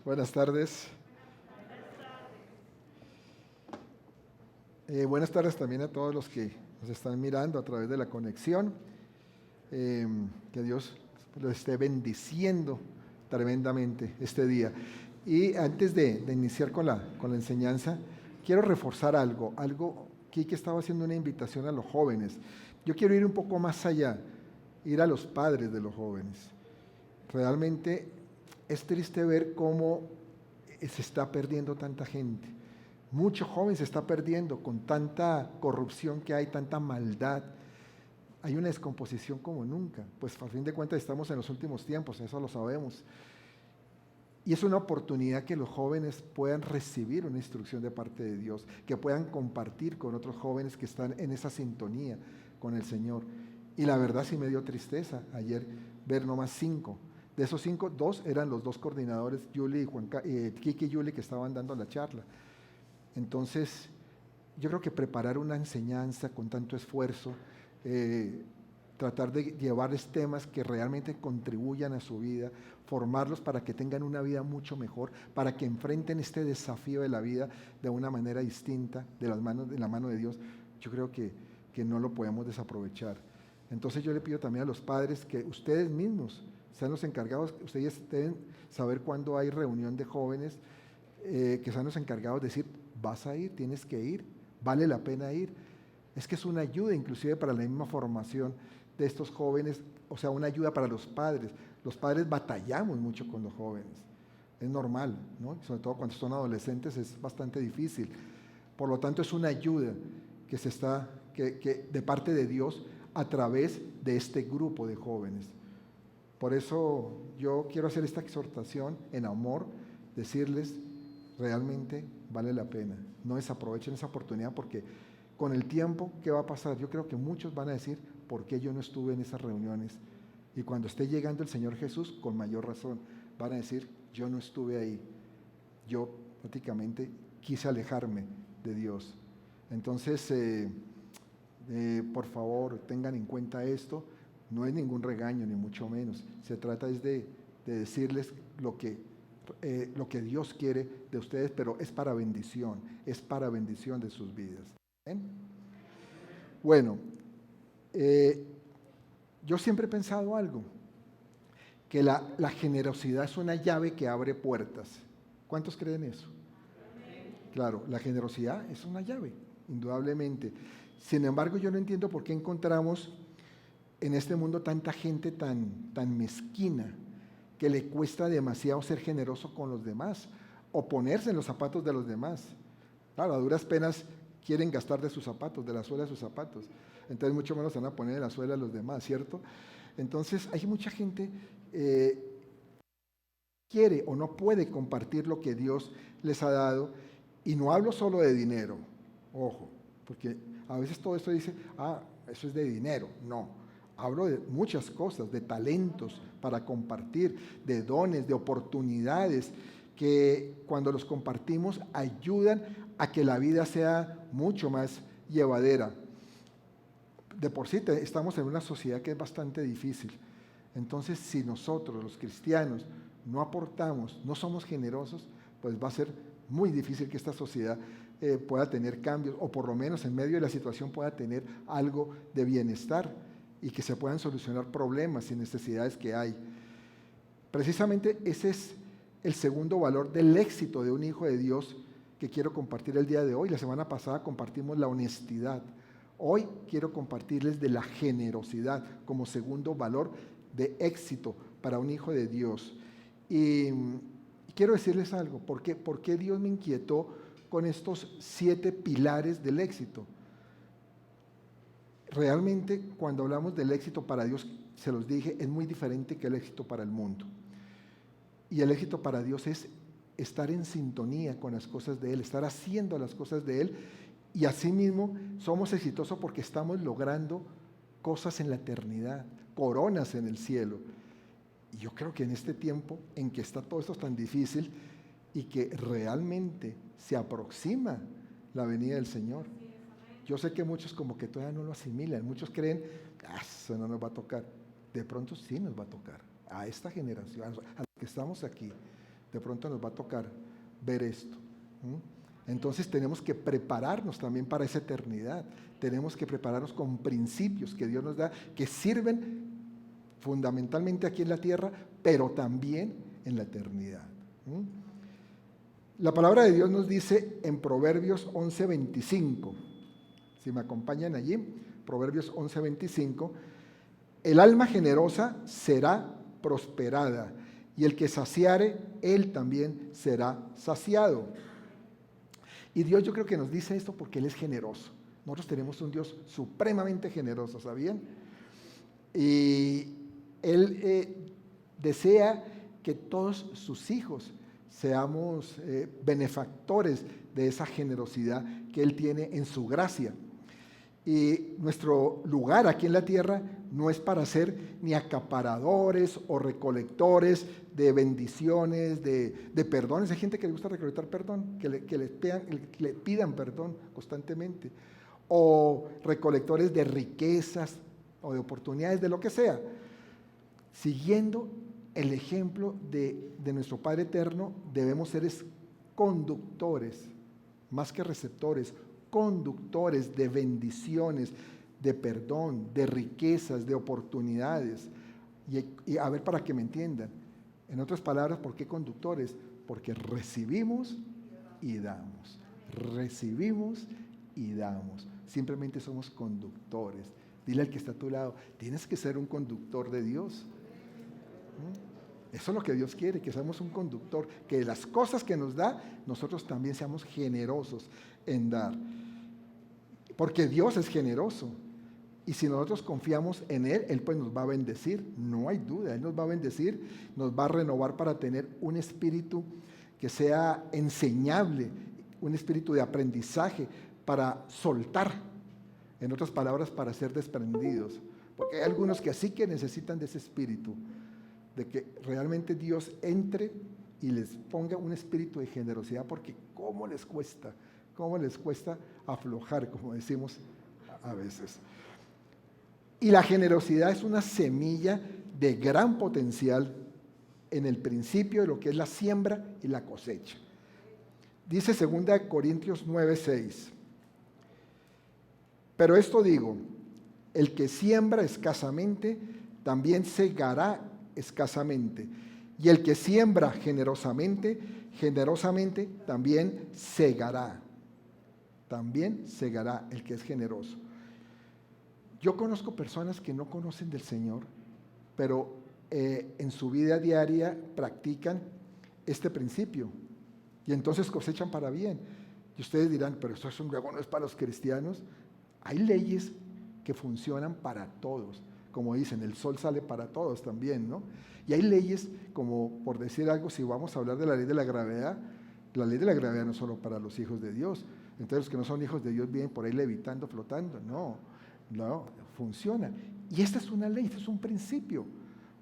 Buenas tardes. Buenas tardes también a todos los que nos están mirando a través de la conexión. Que Dios los esté bendiciendo tremendamente este día. Y antes de iniciar con la enseñanza, quiero reforzar algo que estaba haciendo una invitación a los jóvenes. Yo quiero ir un poco más allá, ir a los padres de los jóvenes. Realmente es triste ver cómo se está perdiendo tanta gente. Mucho joven se está perdiendo con tanta corrupción que hay, tanta maldad. Hay una descomposición como nunca. Pues a fin de cuentas estamos en los últimos tiempos, eso lo sabemos. Y es una oportunidad que los jóvenes puedan recibir una instrucción de parte de Dios, que puedan compartir con otros jóvenes que están en esa sintonía con el Señor. Y la verdad sí me dio tristeza ayer ver nomás 5. De esos 5, 2 eran los 2 coordinadores, Kiki y Yuli, que estaban dando la charla. Entonces, yo creo que preparar una enseñanza con tanto esfuerzo, tratar de llevarles temas que realmente contribuyan a su vida, formarlos para que tengan una vida mucho mejor, para que enfrenten este desafío de la vida de una manera distinta, de la mano de Dios, yo creo que no lo podemos desaprovechar. Entonces yo le pido también a los padres que ustedes mismos sean los encargados, ustedes deben saber cuándo hay reunión de jóvenes, que sean los encargados de decir, vas a ir, tienes que ir, vale la pena ir. Es que es una ayuda inclusive para la misma formación de estos jóvenes, o sea, una ayuda para los padres. Los padres batallamos mucho con los jóvenes, es normal, ¿no? Sobre todo cuando son adolescentes es bastante difícil. Por lo tanto, es una ayuda que de parte de Dios a través de este grupo de jóvenes. Por eso yo quiero hacer esta exhortación en amor, decirles, realmente vale la pena. No desaprovechen esa oportunidad porque con el tiempo, ¿qué va a pasar? Yo creo que muchos van a decir, ¿por qué yo no estuve en esas reuniones? Y cuando esté llegando el Señor Jesús, con mayor razón, van a decir, yo no estuve ahí. Yo prácticamente quise alejarme de Dios. Entonces, por favor, tengan en cuenta esto. No es ningún regaño, ni mucho menos. Se trata es de decirles lo que Dios quiere de ustedes, pero es para bendición de sus vidas. ¿Bien? Bueno, yo siempre he pensado algo, que la generosidad es una llave que abre puertas. ¿Cuántos creen eso? Claro, la generosidad es una llave, indudablemente. Sin embargo, yo no entiendo por qué encontramos en este mundo tanta gente tan mezquina, que le cuesta demasiado ser generoso con los demás o ponerse en los zapatos de los demás. Claro, a duras penas quieren gastar de sus zapatos, de la suela de sus zapatos. Entonces mucho menos se van a poner en la suela de los demás, ¿cierto? Entonces hay mucha gente quiere o no puede compartir lo que Dios les ha dado. Y no hablo solo de dinero, ojo, porque a veces todo esto dice, eso es de dinero. No, hablo de muchas cosas, de talentos para compartir, de dones, de oportunidades, que cuando los compartimos ayudan a que la vida sea mucho más llevadera. De por sí estamos en una sociedad que es bastante difícil. Entonces, si nosotros, los cristianos, no aportamos, no somos generosos, pues va a ser muy difícil que esta sociedad pueda tener cambios, o por lo menos en medio de la situación pueda tener algo de bienestar y que se puedan solucionar problemas y necesidades que hay. Precisamente ese es el segundo valor del éxito de un hijo de Dios que quiero compartir el día de hoy. La semana pasada compartimos la honestidad. Hoy quiero compartirles de la generosidad como segundo valor de éxito para un hijo de Dios. Y quiero decirles algo, ¿por qué Dios me inquietó con estos 7 pilares del éxito? Realmente, cuando hablamos del éxito para Dios, se los dije, es muy diferente que el éxito para el mundo. Y el éxito para Dios es estar en sintonía con las cosas de Él, estar haciendo las cosas de Él, y asimismo somos exitosos porque estamos logrando cosas en la eternidad, coronas en el cielo. Y yo creo que en este tiempo en que está todo esto tan difícil y que realmente se aproxima la venida del Señor, yo sé que muchos como que todavía no lo asimilan, muchos creen, eso no nos va a tocar. De pronto sí nos va a tocar, a esta generación, a los que estamos aquí. de pronto nos va a tocar ver esto. Entonces tenemos que prepararnos también para esa eternidad. Tenemos que prepararnos con principios que Dios nos da, que sirven fundamentalmente aquí en la tierra, pero también en la eternidad. La palabra de Dios nos dice en Proverbios 11:25, si me acompañan allí, Proverbios 11:25, el alma generosa será prosperada, y el que saciare, él también será saciado. Y Dios, yo creo que nos dice esto porque Él es generoso. Nosotros tenemos un Dios supremamente generoso, ¿sabían? Y Él desea que todos sus hijos seamos benefactores de esa generosidad que Él tiene en su gracia. Y nuestro lugar aquí en la tierra no es para ser ni acaparadores o recolectores de bendiciones, de perdones. Hay gente que le gusta recolectar perdón, que le pidan perdón constantemente. O recolectores de riquezas o de oportunidades, de lo que sea. Siguiendo el ejemplo de nuestro Padre Eterno, debemos ser conductores, más que receptores, conductores de bendiciones, de perdón, de riquezas, de oportunidades. Y a ver, para que me entiendan, en otras palabras, ¿por qué conductores? Porque recibimos y damos. Recibimos y damos. Simplemente somos conductores. Dile al que está a tu lado, tienes que ser un conductor de Dios. Eso es lo que Dios quiere, que seamos un conductor, que las cosas que nos da, nosotros también seamos generosos en dar. Porque Dios es generoso. Y si nosotros confiamos en Él, Él pues nos va a bendecir, no hay duda. Él nos va a bendecir, nos va a renovar para tener un espíritu que sea enseñable, un espíritu de aprendizaje, para soltar, en otras palabras, para ser desprendidos. Porque hay algunos que sí que necesitan de ese espíritu, de que realmente Dios entre y les ponga un espíritu de generosidad, porque cómo les cuesta aflojar, como decimos a veces. Y la generosidad es una semilla de gran potencial en el principio de lo que es la siembra y la cosecha. Dice 2 Corintios 9:6, pero esto digo, el que siembra escasamente, también segará escasamente, y el que siembra generosamente, generosamente también segará. También segará el que es generoso. Yo conozco personas que no conocen del Señor, pero en su vida diaria practican este principio y entonces cosechan para bien. Y ustedes dirán, pero eso no es para los cristianos. Hay leyes que funcionan para todos. Como dicen, el sol sale para todos también, ¿no? Y hay leyes, como por decir algo, si vamos a hablar de la ley de la gravedad no es solo para los hijos de Dios. Entonces los que no son hijos de Dios vienen por ahí levitando, flotando. No, funciona. Y esta es una ley, este es un principio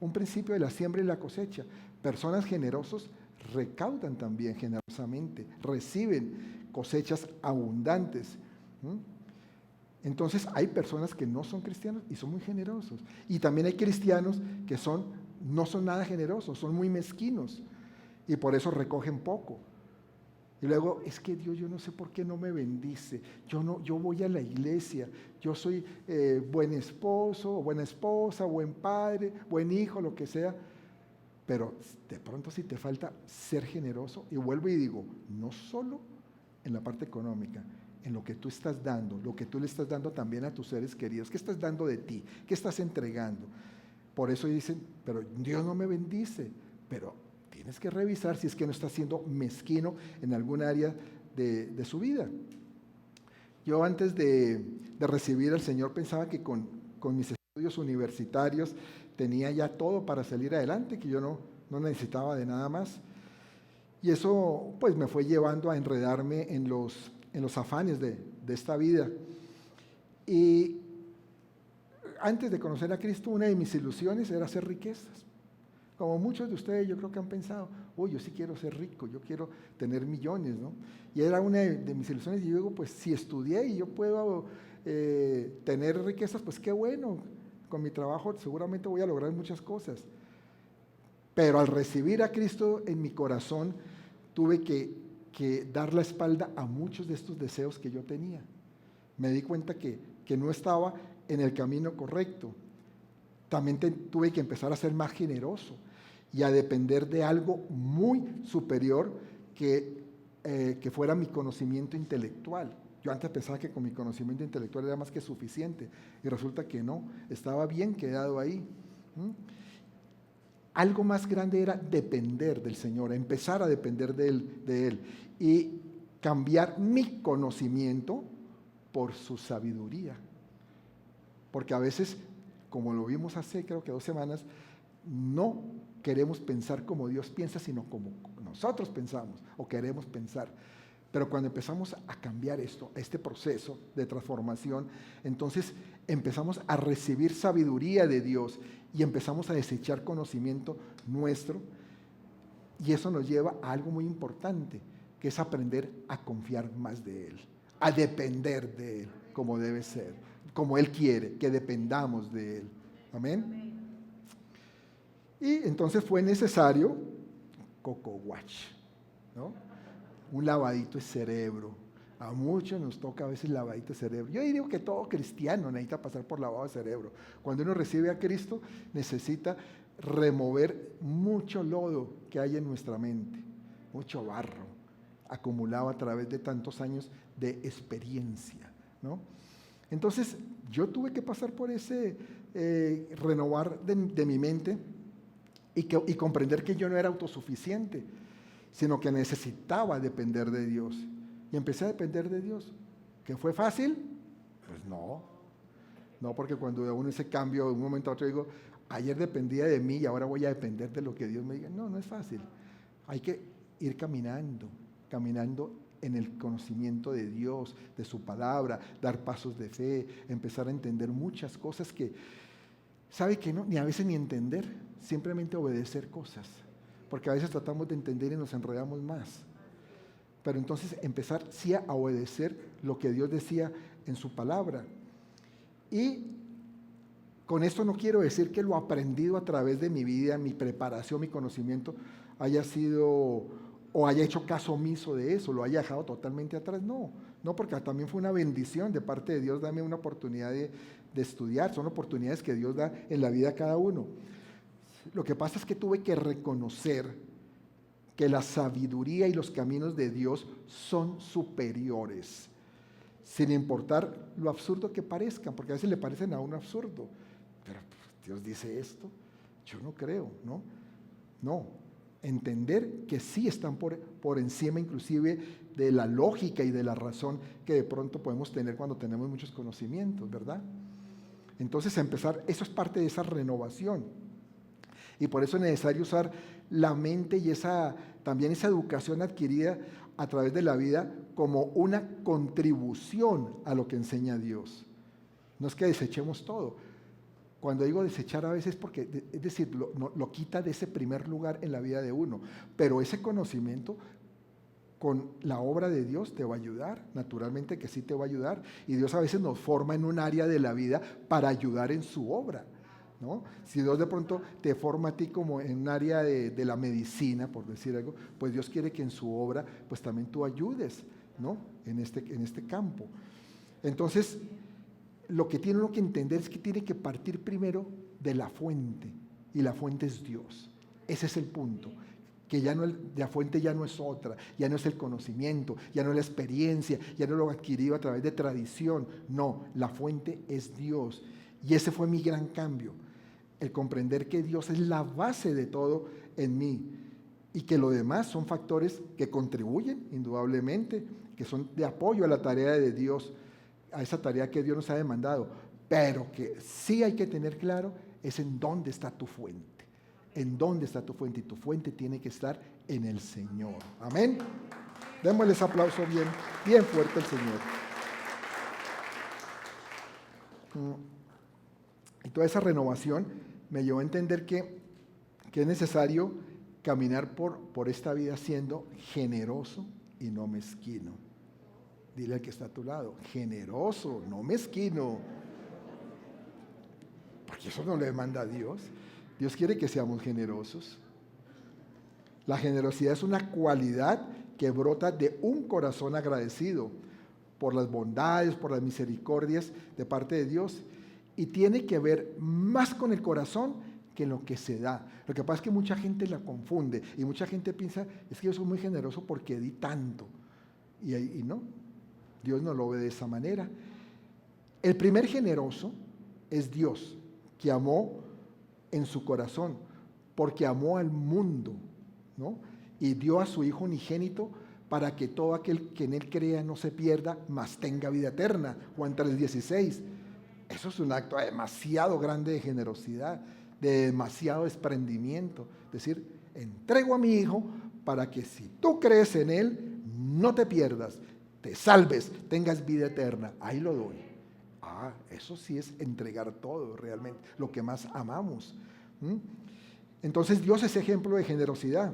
de la siembra y la cosecha. Personas generosos recaudan también generosamente, reciben cosechas abundantes. Entonces hay personas que no son cristianos y son muy generosos. Y también hay cristianos que no son nada generosos, son muy mezquinos y por eso recogen poco. Y luego, es que Dios, yo no sé por qué no me bendice. Yo voy a la iglesia, yo soy buen esposo, o buena esposa, buen padre, buen hijo, lo que sea. Pero de pronto si te falta ser generoso, y vuelvo y digo, no solo en la parte económica, en lo que tú estás dando, lo que tú le estás dando también a tus seres queridos. ¿Qué estás dando de ti? ¿Qué estás entregando? Por eso dicen, pero Dios no me bendice. Pero tienes que revisar si es que no está siendo mezquino en algún área de su vida. Yo antes de recibir al Señor pensaba que con mis estudios universitarios tenía ya todo para salir adelante, que yo no necesitaba de nada más. Y eso pues me fue llevando a enredarme en los afanes de esta vida. Y antes de conocer a Cristo, una de mis ilusiones era hacer riquezas. Como muchos de ustedes yo creo que han pensado, yo sí quiero ser rico, yo quiero tener millones, ¿no? Y era una de mis ilusiones y yo digo, pues si estudié y yo puedo tener riquezas, pues qué bueno, con mi trabajo seguramente voy a lograr muchas cosas. Pero al recibir a Cristo en mi corazón, tuve que dar la espalda a muchos de estos deseos que yo tenía. Me di cuenta que no estaba en el camino correcto. También tuve que empezar a ser más generoso y a depender de algo muy superior que fuera mi conocimiento intelectual. Yo antes pensaba que con mi conocimiento intelectual era más que suficiente y resulta que no, estaba bien quedado ahí. Algo más grande era depender del Señor, empezar a depender de Él y cambiar mi conocimiento por su sabiduría. Porque a veces, como lo vimos hace creo que 2 semanas, no queremos pensar como Dios piensa, sino como nosotros pensamos o queremos pensar. Pero cuando empezamos a cambiar este proceso de transformación, entonces empezamos a recibir sabiduría de Dios y empezamos a desechar conocimiento nuestro. Y eso nos lleva a algo muy importante, que es aprender a confiar más de Él, a depender de Él como debe ser, como Él quiere, que dependamos de Él. Amén. Y entonces fue necesario Coco Watch, ¿no? Un lavadito de cerebro. A muchos nos toca a veces lavadito de cerebro. Yo digo que todo cristiano necesita pasar por lavado de cerebro. Cuando uno recibe a Cristo, necesita remover mucho lodo que hay en nuestra mente, mucho barro acumulado a través de tantos años de experiencia, ¿no? Entonces, yo tuve que pasar por ese renovar de mi mente y comprender que yo no era autosuficiente, sino que necesitaba depender de Dios. Y empecé a depender de Dios. ¿Que fue fácil? Pues no. No, porque cuando uno ese cambio de un momento a otro digo, ayer dependía de mí y ahora voy a depender de lo que Dios me diga. No, no es fácil. Hay que ir caminando en el conocimiento de Dios, de su palabra, dar pasos de fe, empezar a entender muchas cosas que, ¿sabe que no? Ni a veces ni entender, simplemente obedecer cosas. Porque a veces tratamos de entender y nos enredamos más. Pero entonces empezar sí a obedecer lo que Dios decía en su palabra. Y con esto no quiero decir que lo aprendido a través de mi vida, mi preparación, mi conocimiento, haya sido o haya hecho caso omiso de eso, lo haya dejado totalmente atrás. No, porque también fue una bendición de parte de Dios, dame una oportunidad de estudiar. Son oportunidades que Dios da en la vida a cada uno. Lo que pasa es que tuve que reconocer que la sabiduría y los caminos de Dios son superiores, sin importar lo absurdo que parezcan, porque a veces le parecen a uno absurdo. Pero Dios dice esto, yo no creo, ¿no? No, entender que sí están por encima inclusive de la lógica y de la razón que de pronto podemos tener cuando tenemos muchos conocimientos, ¿verdad? Entonces empezar, eso es parte de esa renovación. Y por eso es necesario usar la mente y también esa educación adquirida a través de la vida como una contribución a lo que enseña Dios. No es que desechemos todo. Cuando digo desechar a veces porque, es decir, lo quita de ese primer lugar en la vida de uno. Pero ese conocimiento con la obra de Dios te va a ayudar, naturalmente que sí te va a ayudar. Y Dios a veces nos forma en un área de la vida para ayudar en su obra, ¿no? Si Dios de pronto te forma a ti como en un área de la medicina, por decir algo, pues Dios quiere que en su obra pues también tú ayudes, ¿no? En este campo. Entonces, lo que tiene uno que entender es que tiene que partir primero de la fuente, y la fuente es Dios. Ese es el punto, que ya no, la fuente ya no es otra, ya no es el conocimiento, ya no es la experiencia, ya no lo adquirido a través de tradición. No, la fuente es Dios. Y ese fue mi gran cambio, el comprender que Dios es la base de todo en mí y que lo demás son factores que contribuyen indudablemente, que son de apoyo a la tarea de Dios, a esa tarea que Dios nos ha demandado, pero que sí hay que tener claro es en dónde está tu fuente, en dónde está tu fuente, y tu fuente tiene que estar en el Señor. Amén. Démosles aplauso bien fuerte al Señor. Y toda esa renovación me llevó a entender que es necesario caminar por esta vida siendo generoso y no mezquino. Dile al que está a tu lado, generoso, no mezquino. Porque eso no le demanda a Dios. Dios quiere que seamos generosos, La generosidad es una cualidad que brota de un corazón agradecido por las bondades, por las misericordias de parte de Dios, y tiene que ver más con el corazón que lo que se da. Lo que pasa es que mucha gente la confunde y mucha gente piensa, es que yo soy muy generoso porque di tanto, y no, Dios no lo ve de esa manera. El primer generoso es Dios, que amó en su corazón, porque amó al mundo, ¿no? Y dio a su Hijo unigénito para que todo aquel que en Él crea no se pierda, mas tenga vida eterna. Juan 3:16. Eso es un acto demasiado grande de generosidad, de demasiado desprendimiento. Es decir, entrego a mi Hijo para que si tú crees en Él, no te pierdas, te salves, tengas vida eterna. Ahí lo doy. Eso sí es entregar todo realmente, lo que más amamos. Entonces Dios es ejemplo de generosidad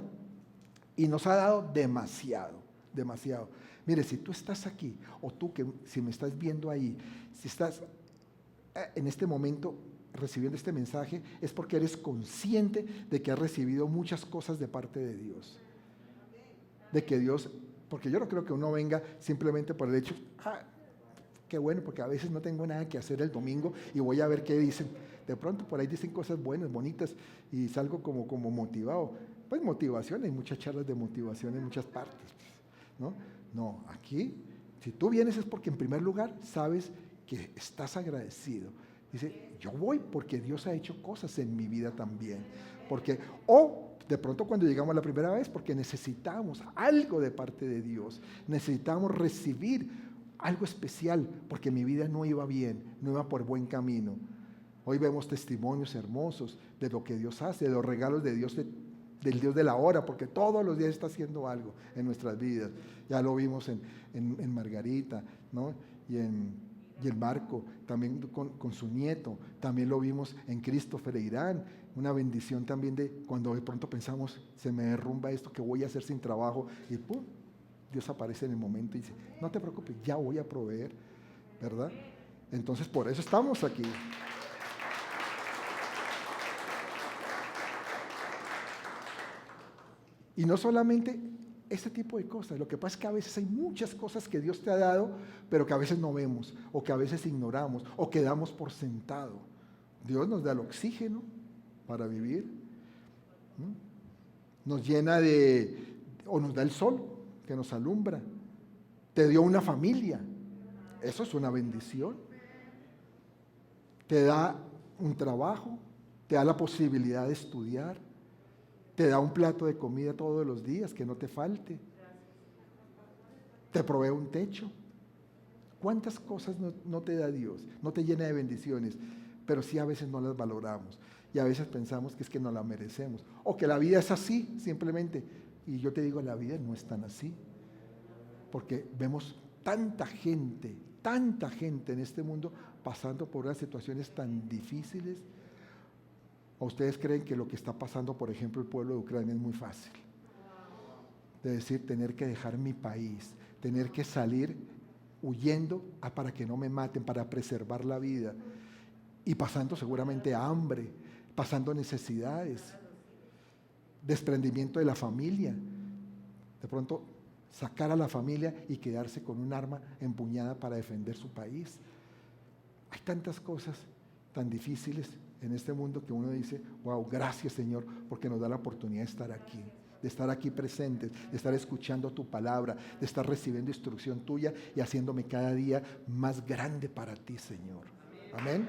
y nos ha dado demasiado, demasiado. Mire, si tú estás aquí, o tú que si me estás viendo ahí, si estás en este momento recibiendo este mensaje, es porque eres consciente de que has recibido muchas cosas de parte de Dios. De que Dios, porque yo no creo que uno venga simplemente por el hecho, qué bueno, porque a veces no tengo nada que hacer el domingo y voy a ver qué dicen. De pronto por ahí dicen cosas buenas, bonitas, y salgo como motivado. Pues motivación, hay muchas charlas de motivación en muchas partes, ¿no? No, aquí, si tú vienes es porque en primer lugar sabes que estás agradecido. Dice, yo voy porque Dios ha hecho cosas en mi vida también. De pronto cuando llegamos la primera vez, porque necesitamos algo de parte de Dios. Necesitamos recibir algo especial, porque mi vida no iba bien, no iba por buen camino. Hoy vemos testimonios hermosos de lo que Dios hace, de los regalos de Dios, del Dios de la hora, porque todos los días está haciendo algo en nuestras vidas. Ya lo vimos en Margarita, ¿no? Y en Marco, también con su nieto. También lo vimos en Christopher e Irán. Una bendición también de cuando de pronto pensamos, se me derrumba esto, que voy a hacer sin trabajo, y ¡pum! Dios aparece en el momento y dice, no te preocupes, ya voy a proveer, ¿verdad? Entonces por eso estamos aquí. Y no solamente este tipo de cosas, lo que pasa es que a veces hay muchas cosas que Dios te ha dado, pero que a veces no vemos, o que a veces ignoramos, o que damos por sentado. Dios nos da el oxígeno para vivir, nos llena o nos da el sol que nos alumbra, te dio una familia, eso es una bendición, te da un trabajo, te da la posibilidad de estudiar, te da un plato de comida todos los días, que no te falte, te provee un techo. ¿Cuántas cosas no te da Dios? No te llena de bendiciones, pero sí a veces no las valoramos y a veces pensamos que es que no la merecemos o que la vida es así simplemente. Y yo te digo, la vida no es tan así, porque vemos tanta gente en este mundo pasando por unas situaciones tan difíciles. ¿O ustedes creen que lo que está pasando, por ejemplo, el pueblo de Ucrania es muy fácil? De decir, tener que dejar mi país, tener que salir huyendo para que no me maten, para preservar la vida, y pasando seguramente hambre, pasando necesidades, desprendimiento de la familia, de pronto sacar a la familia y quedarse con un arma empuñada para defender su país. Hay tantas cosas tan difíciles en este mundo que uno dice, wow, gracias Señor, porque nos da la oportunidad de estar aquí presentes, de estar escuchando tu palabra, de estar recibiendo instrucción tuya y haciéndome cada día más grande para ti, Señor. Amén.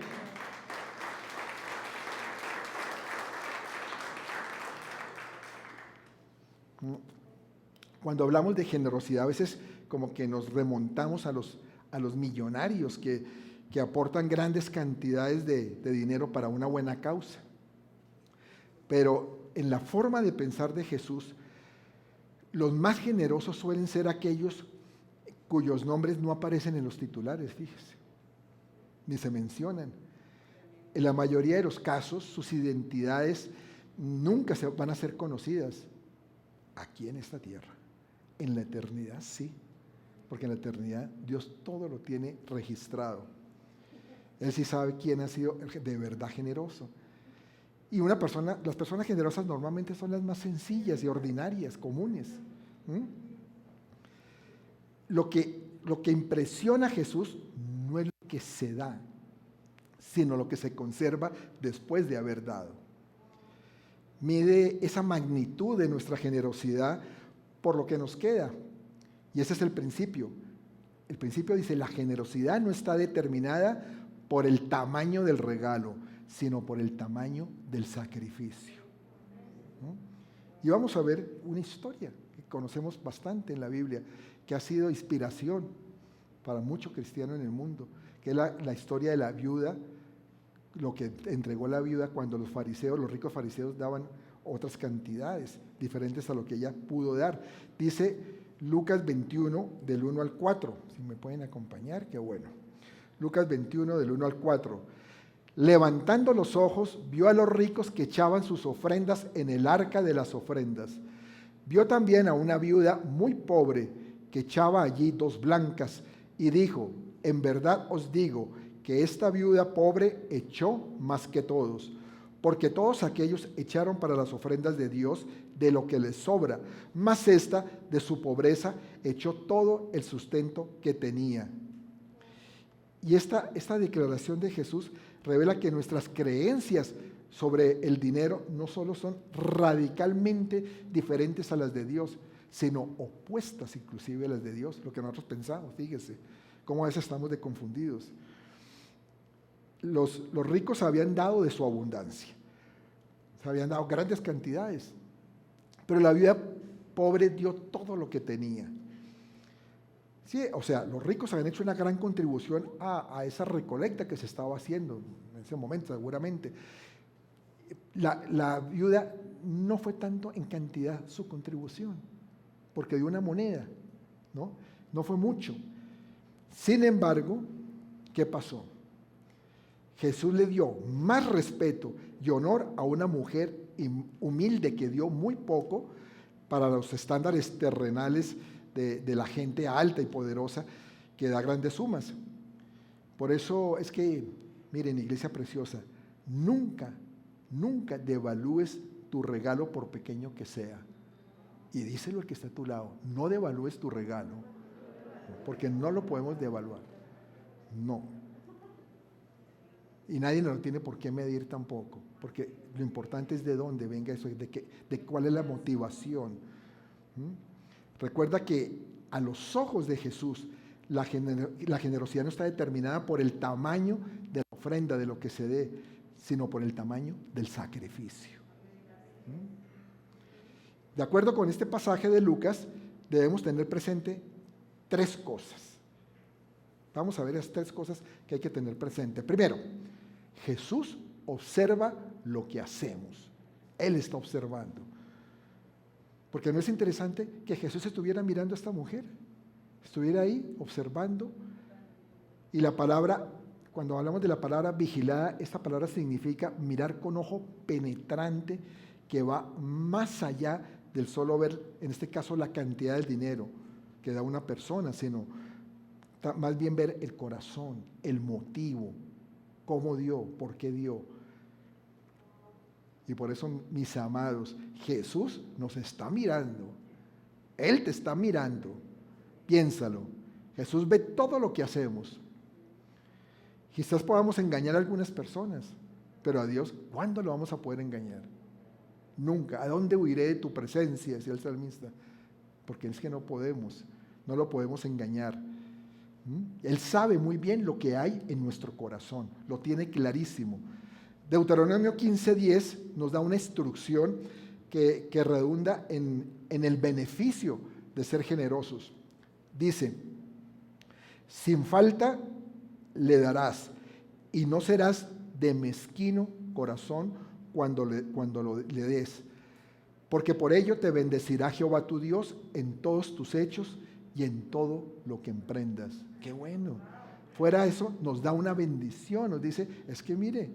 Cuando hablamos de generosidad, a veces como que nos remontamos a los millonarios que aportan grandes cantidades de dinero para una buena causa. Pero en la forma de pensar de Jesús, los más generosos suelen ser aquellos cuyos nombres no aparecen en los titulares, fíjese, ni se mencionan. En la mayoría de los casos, sus identidades nunca van a ser conocidas aquí en esta tierra. En la eternidad sí, porque en la eternidad Dios todo lo tiene registrado. Él sí sabe quién ha sido de verdad generoso. Y las personas generosas normalmente son las más sencillas y ordinarias, comunes. ¿Mm? Lo que impresiona a Jesús no es lo que se da, sino lo que se conserva después de haber dado. Mide esa magnitud de nuestra generosidad por lo que nos queda. Y ese es el principio. El principio dice, la generosidad no está determinada por el tamaño del regalo, sino por el tamaño del sacrificio. ¿No? Y vamos a ver una historia que conocemos bastante en la Biblia, que ha sido inspiración para muchos cristianos en el mundo, que es la historia de la viuda, lo que entregó la viuda cuando los ricos fariseos daban otras cantidades diferentes a lo que ella pudo dar. Dice Lucas 21 del 1 al 4, si me pueden acompañar, qué bueno. Lucas 21 del 1 al 4. Levantando los ojos, vio a los ricos que echaban sus ofrendas en el arca de las ofrendas. Vio también a una viuda muy pobre que echaba allí 2 blancas y dijo, en verdad os digo que esta viuda pobre echó más que todos, porque todos aquellos echaron para las ofrendas de Dios de lo que les sobra, mas esta de su pobreza echó todo el sustento que tenía. Y esta declaración de Jesús revela que nuestras creencias sobre el dinero no solo son radicalmente diferentes a las de Dios, sino opuestas inclusive a las de Dios, lo que nosotros pensamos. Fíjese cómo a veces estamos de confundidos. Los ricos habían dado de su abundancia, se habían dado grandes cantidades, pero la viuda pobre dio todo lo que tenía. Sí, o sea, los ricos habían hecho una gran contribución a esa recolecta que se estaba haciendo en ese momento, seguramente. La viuda no fue tanto en cantidad su contribución, porque dio una moneda, ¿no? No fue mucho. Sin embargo, ¿qué pasó? Jesús le dio más respeto y honor a una mujer humilde que dio muy poco para los estándares terrenales de la gente alta y poderosa que da grandes sumas. Por eso es que, miren, iglesia preciosa, nunca devalúes tu regalo por pequeño que sea. Y díselo al que está a tu lado, no devalúes tu regalo, porque no lo podemos devaluar. No. Y nadie nos lo tiene por qué medir tampoco, porque lo importante es de dónde venga eso, de cuál es la motivación. Recuerda que a los ojos de Jesús la generosidad no está determinada por el tamaño de la ofrenda, de lo que se dé, sino por el tamaño del sacrificio. De acuerdo con este pasaje de Lucas, debemos tener presente 3 cosas. Vamos a ver esas 3 cosas que hay que tener presente. Primero, Jesús observa lo que hacemos. Él está observando. Porque no es interesante que Jesús estuviera mirando a esta mujer, estuviera ahí observando. Y la palabra, cuando hablamos de la palabra vigilada, esta palabra significa mirar con ojo penetrante que va más allá del solo ver, en este caso, la cantidad del dinero que da una persona, sino más bien ver el corazón, el motivo, cómo dio, por qué dio. Y por eso, mis amados, Jesús nos está mirando. Él te está mirando. Piénsalo. Jesús ve todo lo que hacemos. Quizás podamos engañar a algunas personas, pero a Dios, ¿cuándo lo vamos a poder engañar? Nunca. ¿A dónde huiré de tu presencia?, decía el salmista. Porque es que no lo podemos engañar. Él sabe muy bien lo que hay en nuestro corazón, lo tiene clarísimo. Deuteronomio 15:10 nos da una instrucción que redunda en el beneficio de ser generosos. Dice, sin falta le darás y no serás de mezquino corazón cuando le des, porque por ello te bendecirá Jehová tu Dios en todos tus hechos y en todo lo que emprendas. ¡Qué bueno! Fuera eso, nos da una bendición, nos dice, es que mire,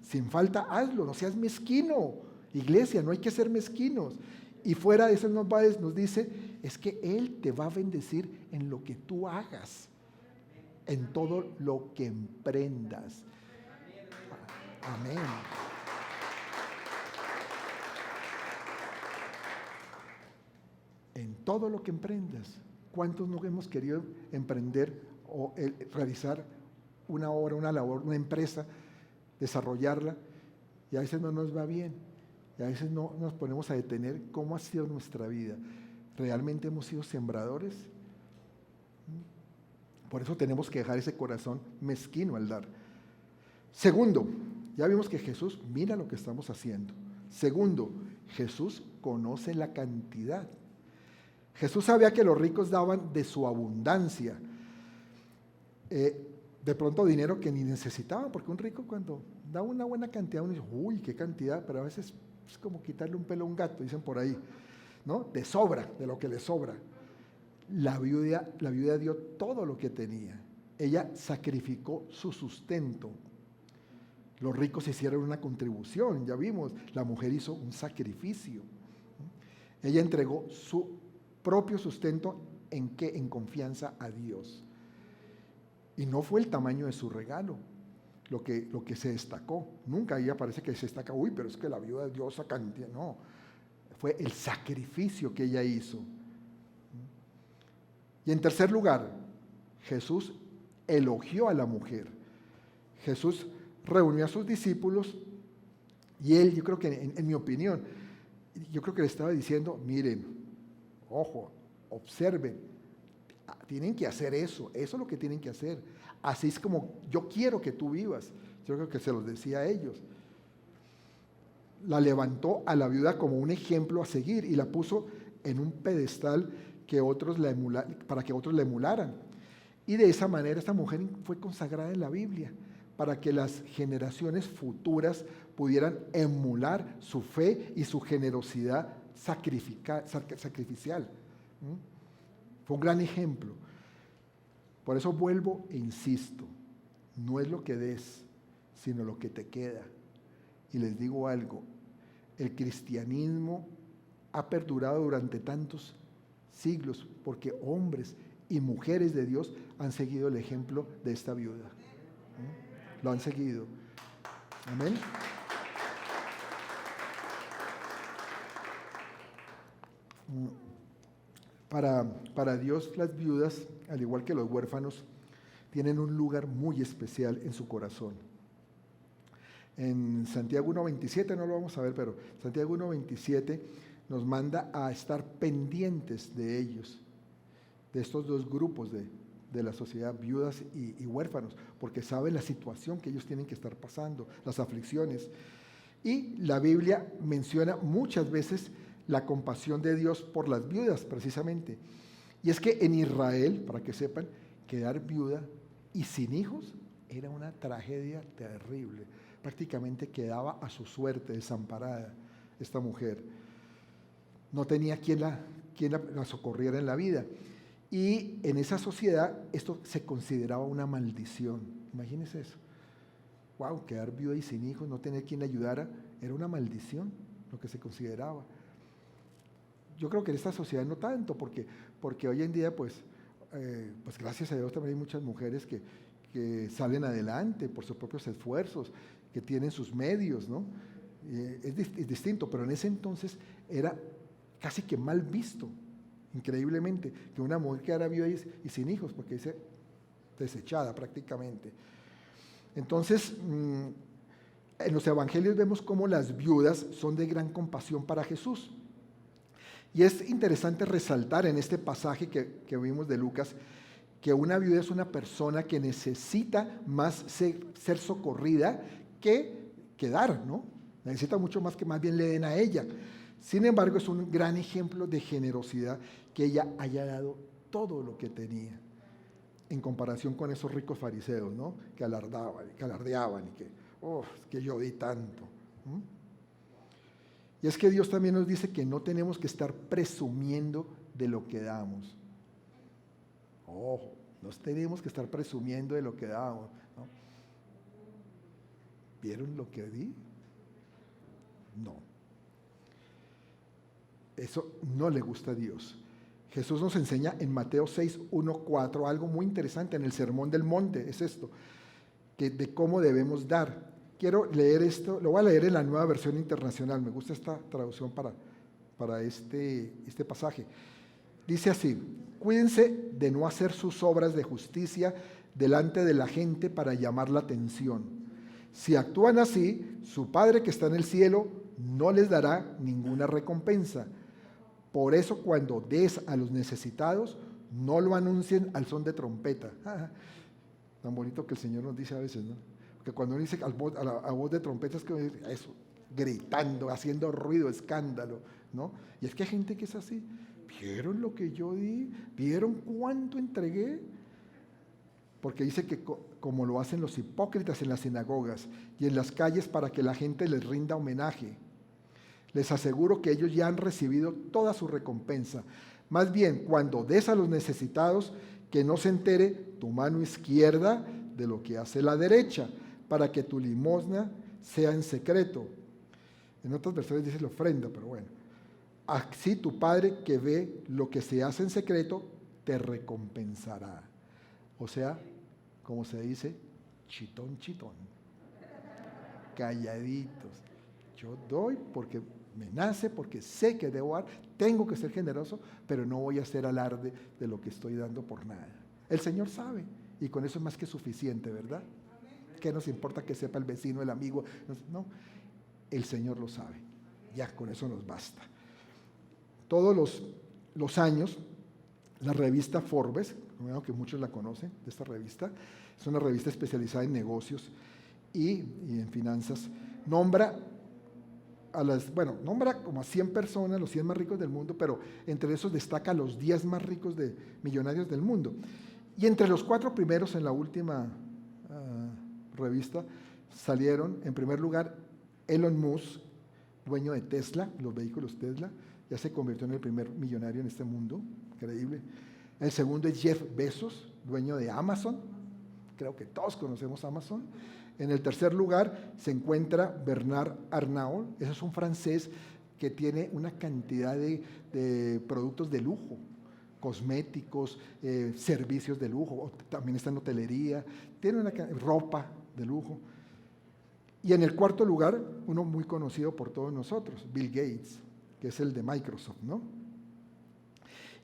sin falta hazlo, no seas mezquino. Iglesia, no hay que ser mezquinos. Y fuera de eso nos dice, es que Él te va a bendecir en lo que tú hagas, en todo lo que emprendas. Amén. en todo lo que emprendas. ¿Cuántos no hemos querido emprender o realizar una obra, una labor, una empresa, desarrollarla, y a veces no nos va bien, y a veces no nos ponemos a detener cómo ha sido nuestra vida? ¿Realmente hemos sido sembradores? Por eso tenemos que dejar ese corazón mezquino al dar. Segundo, ya vimos que Jesús mira lo que estamos haciendo. Segundo, Jesús conoce la cantidad. Jesús sabía que los ricos daban de su abundancia, de pronto dinero que ni necesitaban, porque un rico cuando da una buena cantidad, uno dice, uy, qué cantidad, pero a veces es como quitarle un pelo a un gato, dicen por ahí, ¿no? De sobra, de lo que le sobra. La viuda dio todo lo que tenía. Ella sacrificó su sustento. Los ricos hicieron una contribución, ya vimos, la mujer hizo un sacrificio. Ella entregó su propio sustento, ¿en qué? En confianza a Dios. Y no fue el tamaño de su regalo lo que se destacó. Nunca ahí aparece que se destaca, uy, pero es que la viuda dio esa cantidad. No, fue el sacrificio que ella hizo. Y en tercer lugar, Jesús elogió a la mujer. Jesús reunió a sus discípulos y él, yo creo que en mi opinión, yo creo que le estaba diciendo, miren, ojo, observen, tienen que hacer eso es lo que tienen que hacer, así es como yo quiero que tú vivas. Yo creo que se los decía a ellos. La levantó a la viuda como un ejemplo a seguir y la puso en un pedestal para que otros la emularan. Y de esa manera esta mujer fue consagrada en la Biblia, para que las generaciones futuras pudieran emular su fe y su generosidad sacrificial. Fue un gran ejemplo. Por eso vuelvo e insisto, no es lo que des, sino lo que te queda. Y les digo algo, el cristianismo ha perdurado durante tantos siglos porque hombres y mujeres de Dios han seguido el ejemplo de esta viuda. Lo han seguido. Amén. Para Dios las viudas, al igual que los huérfanos, tienen un lugar muy especial en su corazón. En Santiago 1:27, no lo vamos a ver, pero Santiago 1:27 nos manda a estar pendientes de ellos, de estos dos grupos de la sociedad, viudas y huérfanos, porque saben la situación que ellos tienen que estar pasando, las aflicciones. Y la Biblia menciona muchas veces la compasión de Dios por las viudas, precisamente. Y es que en Israel, para que sepan, quedar viuda y sin hijos era una tragedia terrible. Prácticamente quedaba a su suerte, desamparada, esta mujer. No tenía quien la socorriera en la vida. Y en esa sociedad esto se consideraba una maldición. Imagínense eso. Wow, quedar viuda y sin hijos, no tener quien la ayudara, era una maldición lo que se consideraba. Yo creo que en esta sociedad no tanto, porque hoy en día, pues gracias a Dios también hay muchas mujeres que salen adelante por sus propios esfuerzos, que tienen sus medios, ¿no? Es distinto, pero en ese entonces era casi que mal visto, increíblemente, que una mujer quedara viuda y sin hijos, porque dice desechada prácticamente. Entonces, en los evangelios vemos cómo las viudas son de gran compasión para Jesús. Y es interesante resaltar en este pasaje que vimos de Lucas, que una viuda es una persona que necesita más ser socorrida que dar, ¿no? Necesita mucho más que más bien le den a ella. Sin embargo, es un gran ejemplo de generosidad que ella haya dado todo lo que tenía, en comparación con esos ricos fariseos, ¿no? Que alardeaban y que yo di tanto. Y es que Dios también nos dice que no tenemos que estar presumiendo de lo que damos. Ojo, no tenemos que estar presumiendo de lo que damos, ¿no? ¿Vieron lo que di? No. Eso no le gusta a Dios. Jesús nos enseña en Mateo 6:1-4 algo muy interesante en el Sermón del Monte, es esto, de cómo debemos dar. Quiero leer esto, lo voy a leer en la Nueva Versión Internacional, me gusta esta traducción para este pasaje. Dice así: cuídense de no hacer sus obras de justicia delante de la gente para llamar la atención. Si actúan así, su Padre que está en el cielo no les dará ninguna recompensa. Por eso cuando des a los necesitados, no lo anuncien al son de trompeta. Tan bonito que el Señor nos dice a veces, ¿no? Que cuando uno dice a voz de trompeta es que eso, gritando, haciendo ruido, escándalo, ¿no? Y es que hay gente que es así. ¿Vieron lo que yo di? ¿Vieron cuánto entregué? Porque dice que como lo hacen los hipócritas en las sinagogas y en las calles para que la gente les rinda homenaje. Les aseguro que ellos ya han recibido toda su recompensa. Más bien, cuando des a los necesitados, que no se entere tu mano izquierda de lo que hace la derecha, para que tu limosna sea en secreto. En otras versiones dice la ofrenda, pero bueno. Así tu Padre que ve lo que se hace en secreto, te recompensará. O sea, como se dice, chitón, chitón. Calladitos. Yo doy porque me nace, porque sé que debo dar, tengo que ser generoso, pero no voy a hacer alarde de lo que estoy dando por nada. El Señor sabe, y con eso es más que suficiente, ¿verdad? ¿Qué nos importa que sepa el vecino, el amigo? No, el Señor lo sabe. Ya, con eso nos basta. Todos los años, la revista Forbes, que muchos la conocen, de esta revista, es una revista especializada en negocios y en finanzas, nombra como a 100 personas, los 100 más ricos del mundo, pero entre esos destaca a los 10 más ricos de millonarios del mundo. Y entre los 4 primeros en la última revista salieron, en primer lugar, Elon Musk, dueño de Tesla, los vehículos Tesla, ya se convirtió en el primer millonario en este mundo, increíble. El segundo es Jeff Bezos, dueño de Amazon, creo que todos conocemos Amazon. En el tercer lugar se encuentra Bernard Arnault, ese es un francés que tiene una cantidad de productos de lujo, cosméticos, servicios de lujo, también está en hotelería, tiene ropa de lujo. Y en el cuarto lugar, uno muy conocido por todos nosotros, Bill Gates, que es el de Microsoft, ¿no?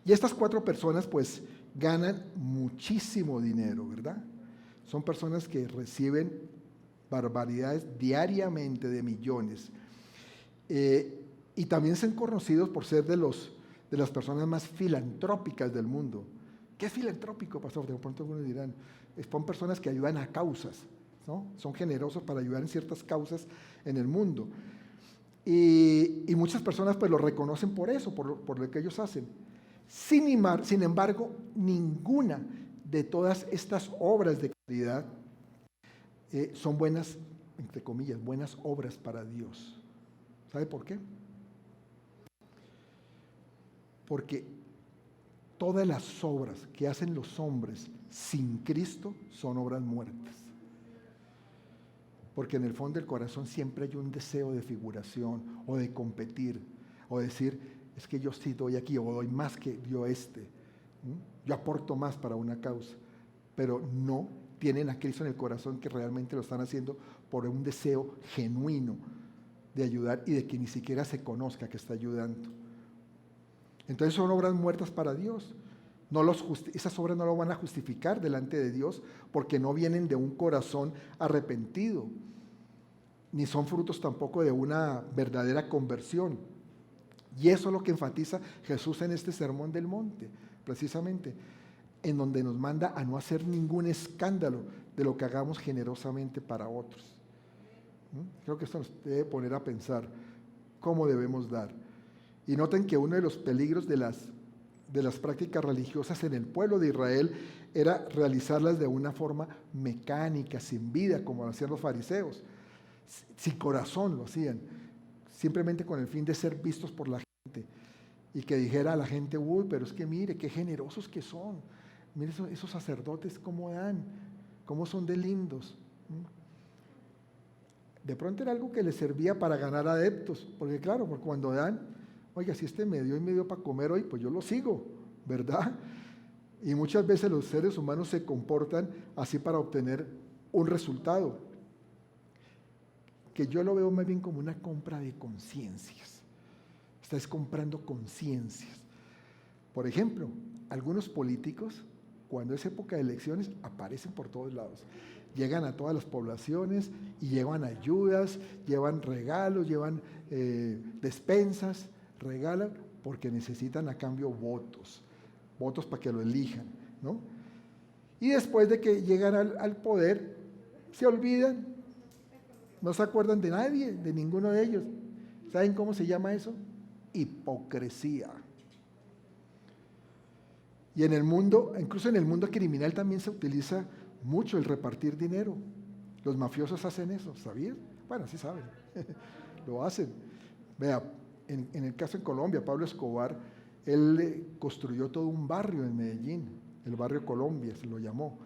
Y estas 4 personas pues ganan muchísimo dinero, ¿verdad? Son personas que reciben barbaridades diariamente de millones. Y también son conocidos por ser de las personas más filantrópicas del mundo. ¿Qué es filantrópico, pastor? De pronto algunos dirán, son personas que ayudan a causas, ¿no? Son generosos para ayudar en ciertas causas en el mundo. Y muchas personas pues lo reconocen por eso, por lo que ellos hacen. Sin embargo, ninguna de todas estas obras de caridad son buenas, entre comillas, buenas obras para Dios. ¿Sabe por qué? Porque todas las obras que hacen los hombres sin Cristo son obras muertas. Porque en el fondo del corazón siempre hay un deseo de figuración o de competir o decir, es que yo sí doy aquí o doy más que yo yo aporto más para una causa, pero no tienen a Cristo en el corazón, que realmente lo están haciendo por un deseo genuino de ayudar y de que ni siquiera se conozca que está ayudando. Entonces son obras muertas para Dios. Esas obras no lo van a justificar delante de Dios porque no vienen de un corazón arrepentido, ni son frutos tampoco de una verdadera conversión. Y eso es lo que enfatiza Jesús en este Sermón del Monte, precisamente, en donde nos manda a no hacer ningún escándalo de lo que hagamos generosamente para otros. Creo que esto nos debe poner a pensar cómo debemos dar. Y noten que uno de los peligros de las prácticas religiosas en el pueblo de Israel era realizarlas de una forma mecánica, sin vida, como lo hacían los fariseos. Sin corazón lo hacían, simplemente con el fin de ser vistos por la gente y que dijera a la gente, uy, pero es que mire, qué generosos que son. Mire esos sacerdotes cómo dan, cómo son de lindos. De pronto era algo que les servía para ganar adeptos, porque claro, porque cuando dan, oiga, si este me dio y me dio para comer hoy, pues yo lo sigo, ¿verdad? Y muchas veces los seres humanos se comportan así para obtener un resultado, que yo lo veo más bien como una compra de conciencias. Estás comprando conciencias. Por ejemplo, algunos políticos, cuando es época de elecciones, aparecen por todos lados. Llegan a todas las poblaciones y llevan ayudas, llevan regalos, llevan despensas, regalan porque necesitan a cambio votos para que lo elijan, ¿no? Y después de que llegan al poder, se olvidan, no se acuerdan de nadie, de ninguno de ellos. ¿Saben cómo se llama eso? Hipocresía. Y en el mundo, incluso en el mundo criminal también se utiliza mucho el repartir dinero. Los mafiosos hacen eso, ¿sabían? Bueno, sí saben, lo hacen. Vea, en el caso en Colombia, Pablo Escobar, él construyó todo un barrio en Medellín, el barrio Colombia se lo llamó.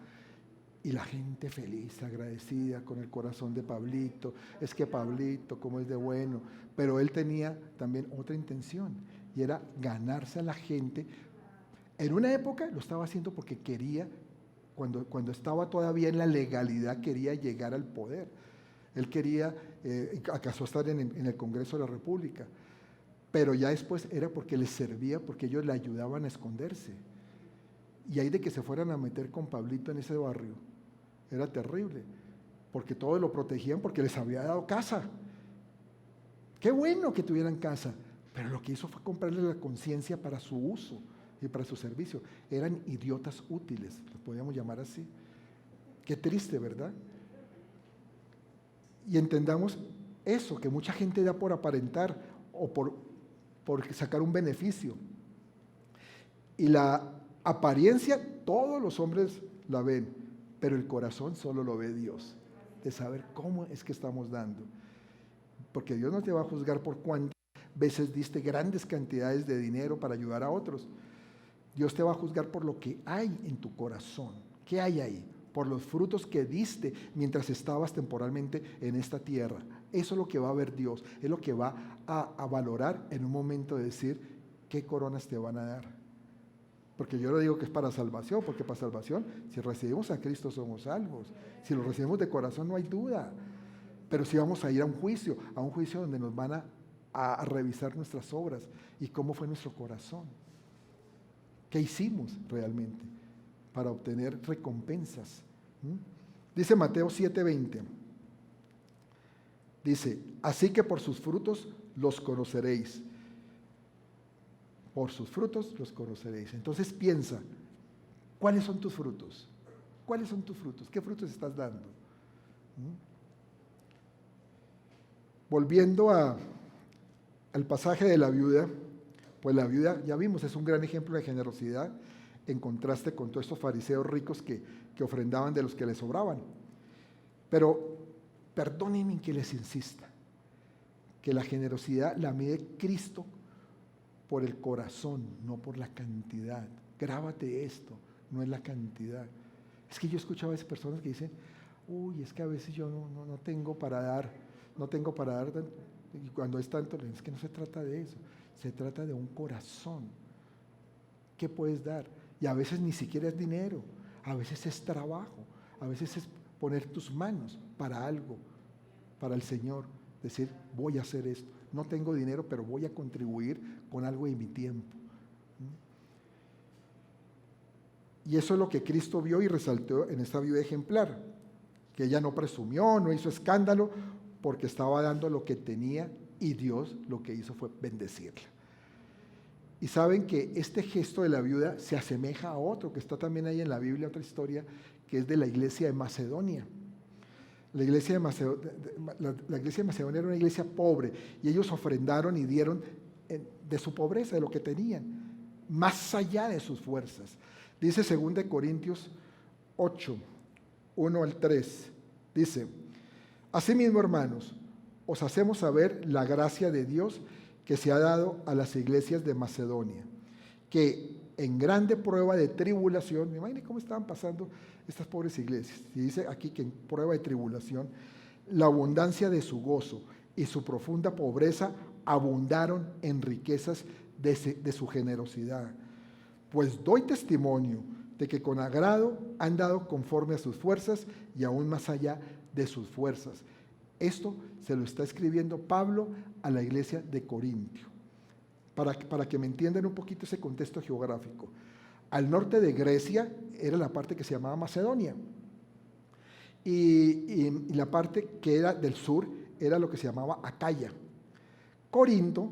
Y la gente feliz, agradecida, con el corazón de Pablito. Es que Pablito, cómo es de bueno. Pero él tenía también otra intención, y era ganarse a la gente. En una época lo estaba haciendo porque quería, cuando estaba todavía en la legalidad, quería llegar al poder. Él quería, acaso estar en el Congreso de la República. Pero ya después era porque les servía, porque ellos le ayudaban a esconderse. Y ahí de que se fueran a meter con Pablito en ese barrio, era terrible, porque todos lo protegían porque les había dado casa. Qué bueno que tuvieran casa, pero lo que hizo fue comprarles la conciencia para su uso y para su servicio. Eran idiotas útiles, los podríamos llamar así. Qué triste, ¿verdad? Y entendamos eso, que mucha gente da por aparentar o por sacar un beneficio. Y la apariencia, todos los hombres la ven, pero el corazón solo lo ve Dios, de saber cómo es que estamos dando. Porque Dios no te va a juzgar por cuántas veces diste grandes cantidades de dinero para ayudar a otros. Dios te va a juzgar por lo que hay en tu corazón. ¿Qué hay ahí? Por los frutos que diste mientras estabas temporalmente en esta tierra. Eso es lo que va a ver Dios, es lo que va a valorar en un momento de decir qué coronas te van a dar. Porque yo no digo que es para salvación, porque para salvación, si recibimos a Cristo somos salvos. Si lo recibimos de corazón no hay duda. Pero si vamos a ir a un juicio donde nos van a revisar nuestras obras y cómo fue nuestro corazón. ¿Qué hicimos realmente para obtener recompensas? Dice Mateo 7:20. Dice, así que por sus frutos los conoceréis. Por sus frutos los conoceréis. Entonces piensa, ¿cuáles son tus frutos? ¿Cuáles son tus frutos? ¿Qué frutos estás dando? Volviendo al pasaje de la viuda, pues la viuda, ya vimos, es un gran ejemplo de generosidad en contraste con todos estos fariseos ricos que ofrendaban de los que les sobraban. Pero perdónenme que les insista, que la generosidad la mide Cristo por el corazón, no por la cantidad. Grábate esto, no es la cantidad. Es que yo he escuchado a esas personas que dicen, uy, es que a veces yo no tengo para dar, y cuando es tanto, es que no se trata de eso, se trata de un corazón. ¿Qué puedes dar? Y a veces ni siquiera es dinero, a veces es trabajo, a veces es poner tus manos para algo, para el Señor, decir, voy a hacer esto. No tengo dinero, pero voy a contribuir con algo de mi tiempo. Y eso es lo que Cristo vio y resaltó en esta viuda ejemplar, que ella no presumió, no hizo escándalo, porque estaba dando lo que tenía y Dios lo que hizo fue bendecirla. Y saben que este gesto de la viuda se asemeja a otro que está también ahí en la Biblia, otra historia, que es de la iglesia de Macedonia. La iglesia de Macedonia era una iglesia pobre y ellos ofrendaron y dieron de su pobreza, de lo que tenían, más allá de sus fuerzas. Dice 2 Corintios 8, 1 al 3, dice, asimismo, hermanos, os hacemos saber la gracia de Dios que se ha dado a las iglesias de Macedonia, que en grande prueba de tribulación, imagínense cómo estaban pasando estas pobres iglesias, y dice aquí que en prueba de tribulación, la abundancia de su gozo y su profunda pobreza abundaron en riquezas de su generosidad. Pues doy testimonio de que con agrado han dado conforme a sus fuerzas y aún más allá de sus fuerzas. Esto se lo está escribiendo Pablo a la iglesia de Corintio. para que me entiendan un poquito ese contexto geográfico. Al norte de Grecia era la parte que se llamaba Macedonia, y la parte que era del sur era lo que se llamaba Acaya. Corinto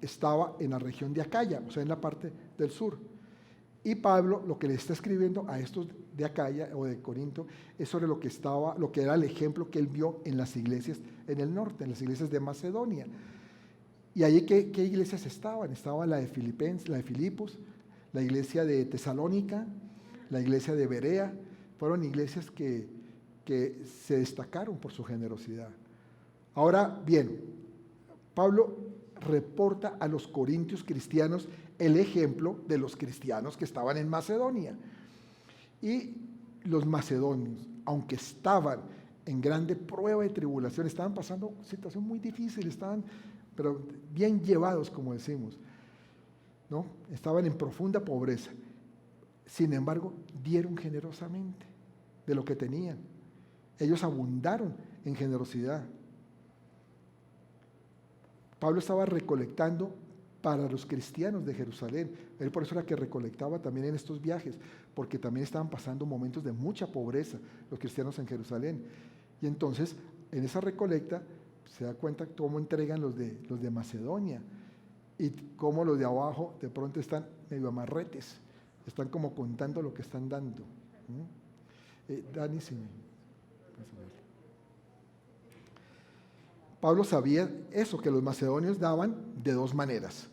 estaba en la región de Acaya, o sea, en la parte del sur. Y Pablo lo que le está escribiendo a estos de Acaya o de Corinto es sobre lo que era el ejemplo que él vio en las iglesias en el norte, en las iglesias de Macedonia. Y allí, ¿qué iglesias estaban? Estaba la de Filipos, la iglesia de Tesalónica, la iglesia de Berea. Fueron iglesias que se destacaron por su generosidad. Ahora bien, Pablo reporta a los corintios cristianos el ejemplo de los cristianos que estaban en Macedonia. Y los macedonios, aunque estaban en grande prueba y tribulación, estaban pasando situación muy difícil, estaban pero bien llevados, como decimos, ¿no? Estaban en profunda pobreza. Sin embargo, dieron generosamente de lo que tenían. Ellos abundaron en generosidad. Pablo estaba recolectando para los cristianos de Jerusalén. Él por eso era que recolectaba también en estos viajes, porque también estaban pasando momentos de mucha pobreza los cristianos en Jerusalén. Y entonces, en esa recolecta, se da cuenta cómo entregan los de Macedonia y cómo los de abajo de pronto están medio amarretes, están como contando lo que están dando. Dani, sí. Pablo sabía eso, que los macedonios daban de dos maneras.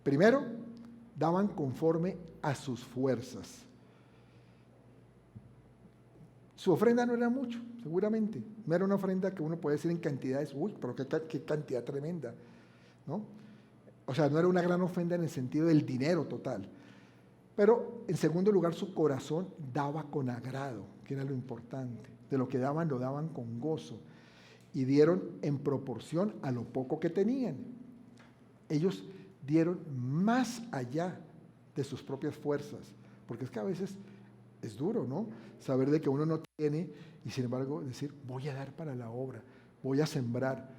Primero, daban conforme a sus fuerzas. Su ofrenda no era mucho, seguramente. No era una ofrenda que uno puede decir en cantidades, uy, pero qué cantidad tremenda, ¿no? O sea, no era una gran ofrenda en el sentido del dinero total. Pero, en segundo lugar, su corazón daba con agrado, que era lo importante. De lo que daban, lo daban con gozo. Y dieron en proporción a lo poco que tenían. Ellos dieron más allá de sus propias fuerzas, porque es que a veces es duro, ¿no? Saber de que uno no tiene y sin embargo decir, voy a dar para la obra, voy a sembrar.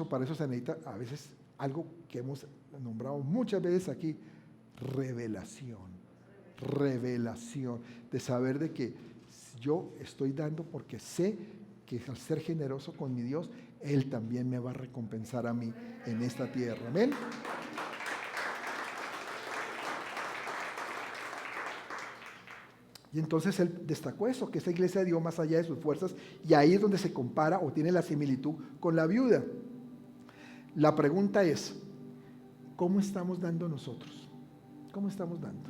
Para eso se necesita a veces algo que hemos nombrado muchas veces aquí, revelación, de saber de que yo estoy dando porque sé que al ser generoso con mi Dios, Él también me va a recompensar a mí en esta tierra. Amén. Y entonces él destacó eso, que esa iglesia dio más allá de sus fuerzas, y ahí es donde se compara o tiene la similitud con la viuda. La pregunta es, ¿cómo estamos dando nosotros? ¿Cómo estamos dando?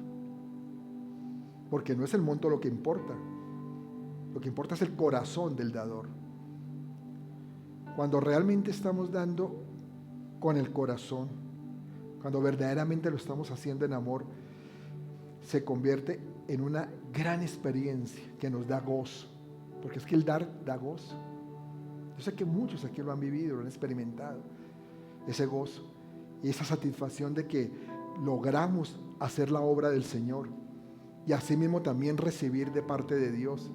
Porque no es el monto lo que importa es el corazón del dador. Cuando realmente estamos dando con el corazón, cuando verdaderamente lo estamos haciendo en amor, se convierte en una gran experiencia que nos da gozo, porque es que el dar da gozo. Yo sé que muchos aquí lo han vivido, lo han experimentado, ese gozo y esa satisfacción de que logramos hacer la obra del Señor y así mismo también recibir de parte de Dios,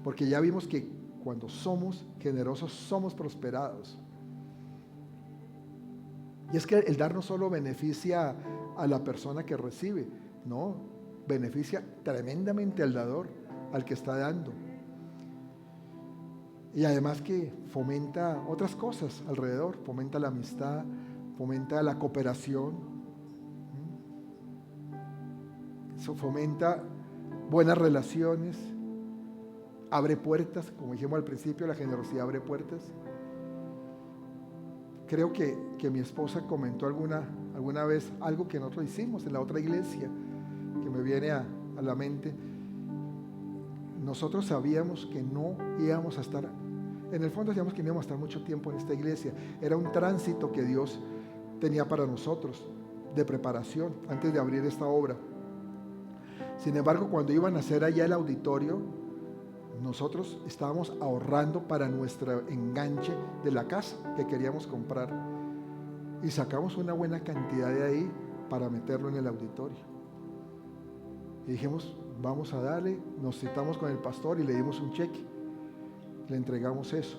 porque ya vimos que cuando somos generosos somos prosperados. Y es que el dar no solo beneficia a la persona que recibe, no, beneficia tremendamente al dador, al que está dando. Y además que fomenta otras cosas alrededor, fomenta la amistad, fomenta la cooperación, eso fomenta buenas relaciones, abre puertas, como dijimos al principio, la generosidad abre puertas. Creo que mi esposa comentó alguna vez algo que nosotros hicimos en la otra iglesia, que me viene a la mente. Nosotros sabíamos que no íbamos a estar, en el fondo sabíamos que no íbamos a estar mucho tiempo en esta iglesia. Era un tránsito que Dios tenía para nosotros, de preparación, antes de abrir esta obra. Sin embargo, cuando iban a hacer allá el auditorio, nosotros estábamos ahorrando para nuestro enganche de la casa que queríamos comprar y sacamos una buena cantidad de ahí para meterlo en el auditorio. Y dijimos, vamos a darle, nos citamos con el pastor y le dimos un cheque, le entregamos eso.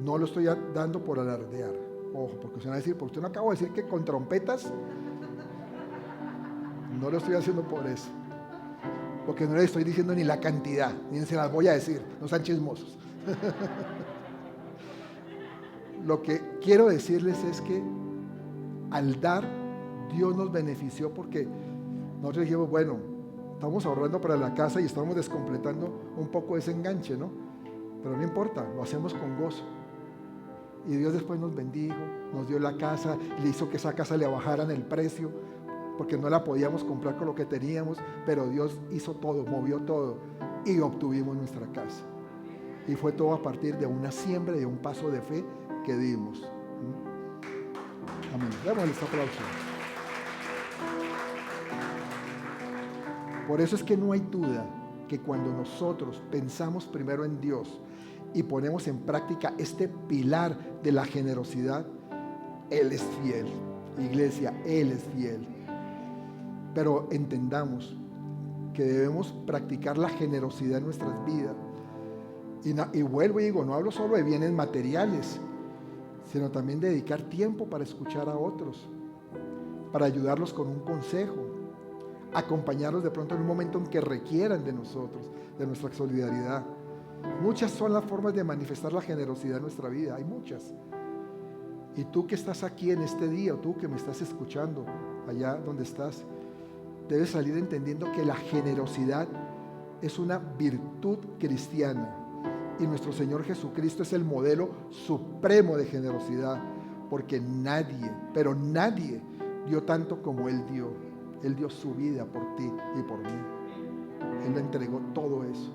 No lo estoy dando por alardear, Ojo, porque usted va a decir, porque usted no acabo de decir que con trompetas. No lo estoy haciendo por eso. Porque no le estoy diciendo ni la cantidad, ni se las voy a decir, no sean chismosos. Lo que quiero decirles es que al dar, Dios nos benefició porque nosotros dijimos, bueno, estamos ahorrando para la casa y estamos descompletando un poco ese enganche, ¿no? Pero no importa, lo hacemos con gozo. Y Dios después nos bendijo, nos dio la casa, le hizo que esa casa le bajaran el precio, porque no la podíamos comprar con lo que teníamos, pero Dios hizo todo, movió todo y obtuvimos nuestra casa. Y fue todo a partir de una siembra y de un paso de fe que dimos. Amén. Démosle este aplauso. Por eso es que no hay duda que cuando nosotros pensamos primero en Dios y ponemos en práctica este pilar de la generosidad, Él es fiel. Iglesia, Él es fiel. Pero entendamos que debemos practicar la generosidad en nuestras vidas. Y vuelvo y digo, no hablo solo de bienes materiales, sino también de dedicar tiempo para escuchar a otros, para ayudarlos con un consejo, acompañarlos de pronto en un momento en que requieran de nosotros, de nuestra solidaridad. Muchas son las formas de manifestar la generosidad en nuestra vida, hay muchas. Y tú que estás aquí en este día, o tú que me estás escuchando allá donde estás, debes salir entendiendo que la generosidad es una virtud cristiana y nuestro Señor Jesucristo es el modelo supremo de generosidad, porque nadie, pero nadie dio tanto como Él dio. Él dio su vida por ti y por mí. Él le entregó todo eso.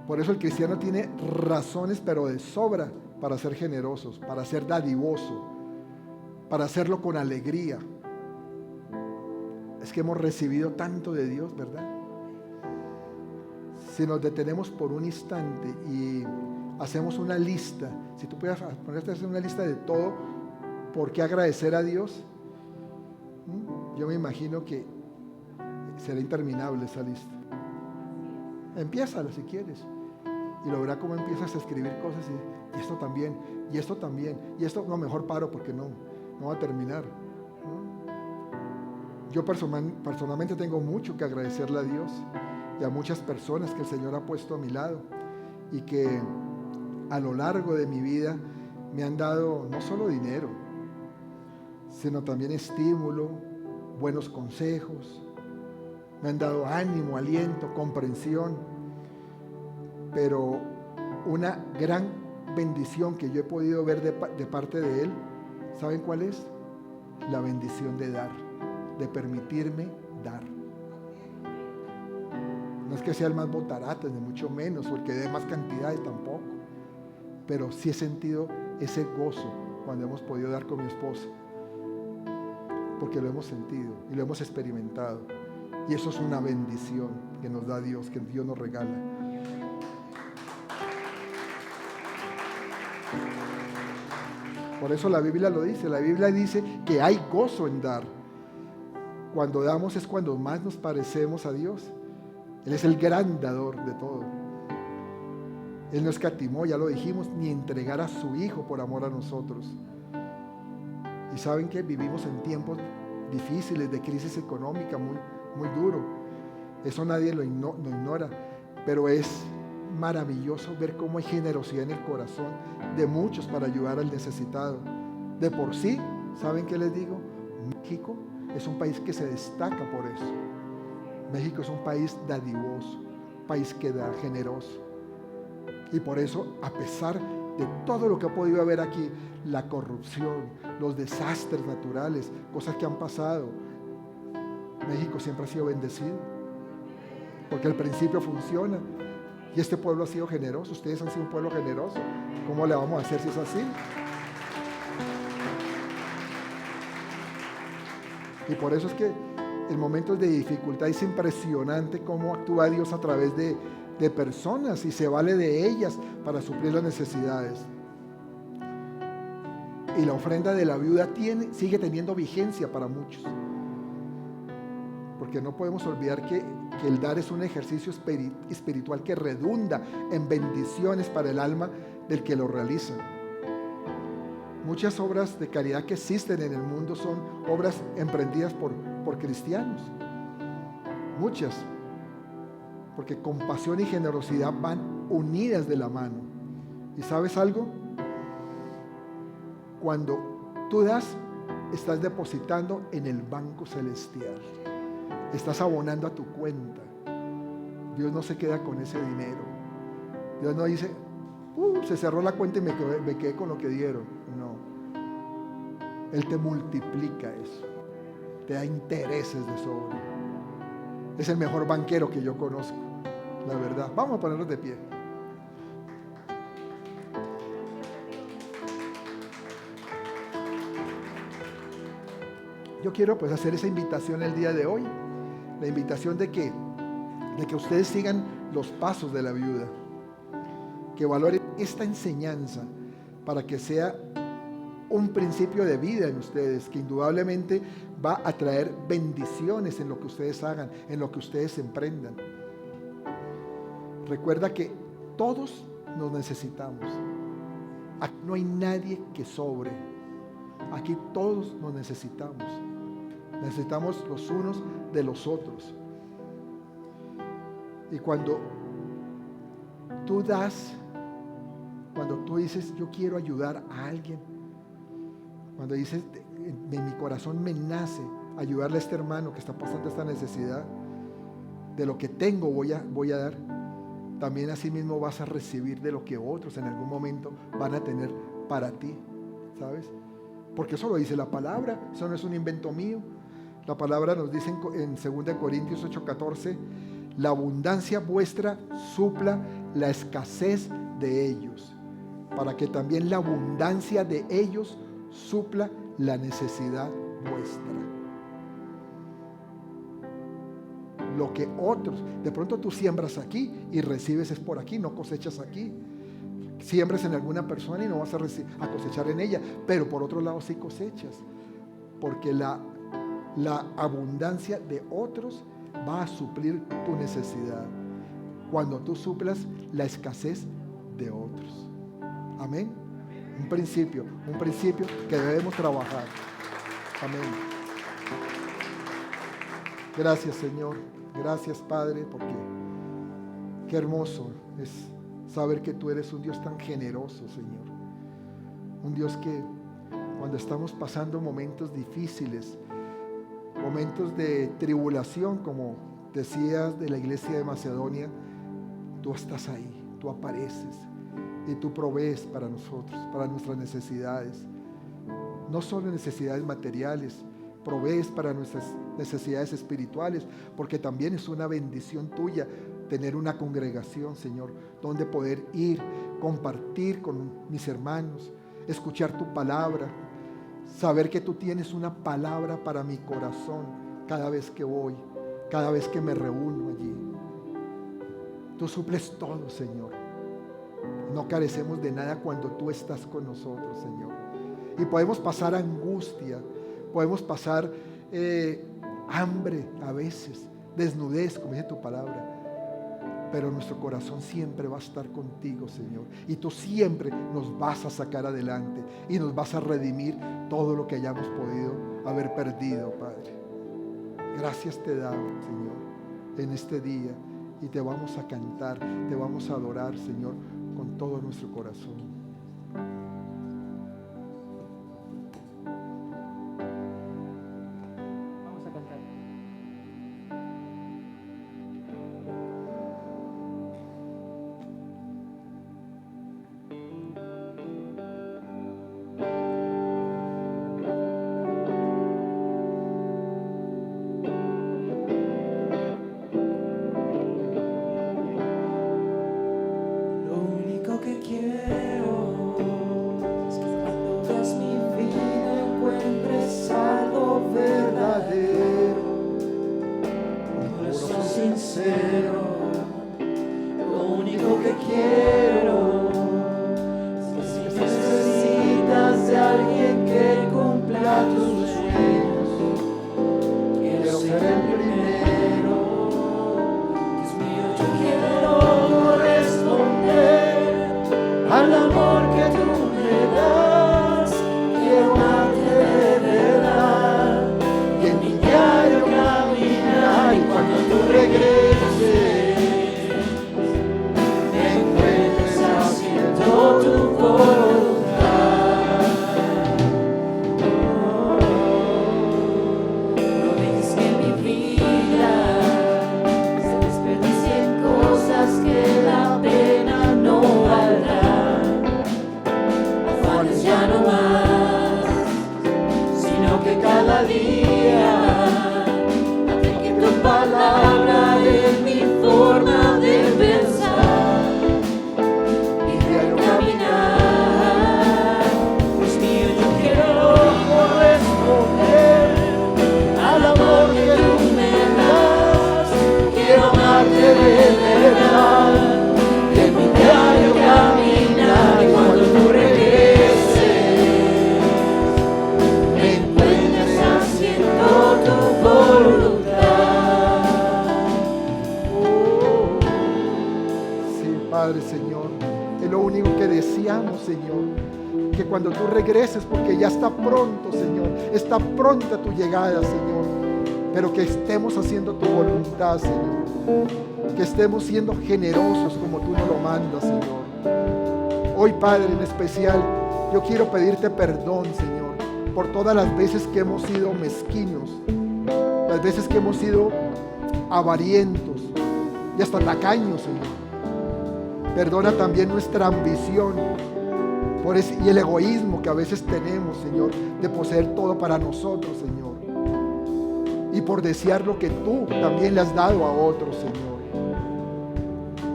Por eso el cristiano tiene razones, pero de sobra, para ser generosos, para ser dadivoso, para hacerlo con alegría. Es que hemos recibido tanto de Dios, ¿verdad? Si nos detenemos por un instante y hacemos una lista, si tú pudieras ponerte a hacer una lista de todo, ¿por qué agradecer a Dios? Yo me imagino que será interminable esa lista. Empiézala si quieres y lo verás cómo empiezas a escribir cosas y esto también, y esto también, y esto, no, mejor paro porque no va a terminar. Yo personalmente tengo mucho que agradecerle a Dios y a muchas personas que el Señor ha puesto a mi lado y que a lo largo de mi vida me han dado no solo dinero, sino también estímulo, buenos consejos, me han dado ánimo, aliento, comprensión. Pero una gran bendición que yo he podido ver de parte de Él, ¿saben cuál es? La bendición de dar, de permitirme dar. No es que sea el más botarate, ni mucho menos, o el que dé más cantidades tampoco, pero sí he sentido ese gozo cuando hemos podido dar con mi esposa, porque lo hemos sentido y lo hemos experimentado, y eso es una bendición que nos da Dios, que Dios nos regala. Por eso la Biblia lo dice, la Biblia dice que hay gozo en dar. Cuando damos es cuando más nos parecemos a Dios. Él es el gran dador de todo. Él no escatimó, ya lo dijimos, ni entregar a su Hijo por amor a nosotros. Y saben que vivimos en tiempos difíciles, de crisis económica muy duro. Eso nadie lo ignora, pero es maravilloso ver cómo hay generosidad en el corazón de muchos para ayudar al necesitado. De por sí, ¿saben qué les digo? México es un país que se destaca por eso. México es un país dadivoso, un país que da, generoso. Y por eso, a pesar de todo lo que ha podido haber aquí, la corrupción, los desastres naturales, cosas que han pasado, México siempre ha sido bendecido, porque el principio funciona. Y este pueblo ha sido generoso, ustedes han sido un pueblo generoso. ¿Cómo le vamos a hacer si es así? Y por eso es que en momentos de dificultad es impresionante cómo actúa Dios a través de personas y se vale de ellas para suplir las necesidades. Y la ofrenda de la viuda sigue teniendo vigencia para muchos. Porque no podemos olvidar que el dar es un ejercicio espiritual que redunda en bendiciones para el alma del que lo realiza. Muchas obras de caridad que existen en el mundo son obras emprendidas por cristianos. Muchas. Porque compasión y generosidad van unidas de la mano. ¿Y sabes algo? Cuando tú das, estás depositando en el banco celestial. Estás abonando a tu cuenta. Dios no se queda con ese dinero. Dios no dice, se cerró la cuenta y me quedé con lo que dieron. No. Él te multiplica eso. Te da intereses de sobra. Es el mejor banquero que yo conozco, la verdad. Vamos a ponernos de pie. Yo quiero pues hacer esa invitación el día de hoy. La invitación de que ustedes sigan los pasos de la viuda. Que valoren esta enseñanza para que sea un principio de vida en ustedes, que indudablemente va a traer bendiciones en lo que ustedes hagan, en lo que ustedes emprendan. Recuerda que todos nos necesitamos. Aquí no hay nadie que sobre. Aquí todos nos necesitamos. Necesitamos los unos de los otros. Y cuando tú das, cuando tú dices, yo quiero ayudar a alguien, cuando dices, en mi corazón me nace ayudarle a este hermano que está pasando esta necesidad, de lo que tengo voy a dar, también así mismo vas a recibir de lo que otros en algún momento van a tener para ti, ¿sabes? Porque eso lo dice la palabra, eso no es un invento mío. La palabra nos dice en 2 Corintios 8:14, la abundancia vuestra supla la escasez de ellos, para que también la abundancia de ellos supla la necesidad vuestra. Lo que otros, de pronto tú siembras aquí y recibes es por aquí, no cosechas aquí. Siembras en alguna persona y no vas a cosechar en ella, pero por otro lado sí cosechas, porque la abundancia de otros va a suplir tu necesidad cuando tú suplas la escasez de otros. Amén. Un principio que debemos trabajar. Amén. Gracias, Señor. Gracias, Padre, porque qué hermoso es saber que tú eres un Dios tan generoso, Señor. Un Dios que cuando estamos pasando momentos difíciles, momentos de tribulación, como decías de la iglesia de Macedonia, tú estás ahí, tú apareces y tú provees para nosotros, para nuestras necesidades. No solo necesidades materiales, provees para nuestras necesidades espirituales, porque también es una bendición tuya tener una congregación, Señor, donde poder ir, compartir con mis hermanos, escuchar tu palabra, saber que tú tienes una palabra para mi corazón cada vez que voy, cada vez que me reúno allí. Tú suples todo, Señor. No carecemos de nada cuando tú estás con nosotros, Señor. Y podemos pasar angustia, podemos pasar hambre a veces, desnudez, como dice tu palabra. Pero nuestro corazón siempre va a estar contigo, Señor. Y tú siempre nos vas a sacar adelante y nos vas a redimir todo lo que hayamos podido haber perdido, Padre. Gracias te damos, Señor, en este día. Y te vamos a cantar, te vamos a adorar, Señor, con todo nuestro corazón. Lo único que quiero ansiamos, Señor, que cuando tú regreses, porque ya está pronto, Señor, está pronta tu llegada, Señor, pero que estemos haciendo tu voluntad, Señor, que estemos siendo generosos como tú nos lo mandas, Señor. Hoy, Padre, en especial, yo quiero pedirte perdón, Señor, por todas las veces que hemos sido mezquinos, las veces que hemos sido avarientos y hasta tacaños, Señor. Perdona también nuestra ambición y el egoísmo que a veces tenemos, Señor, de poseer todo para nosotros, Señor, y por desear lo que tú también le has dado a otros, Señor.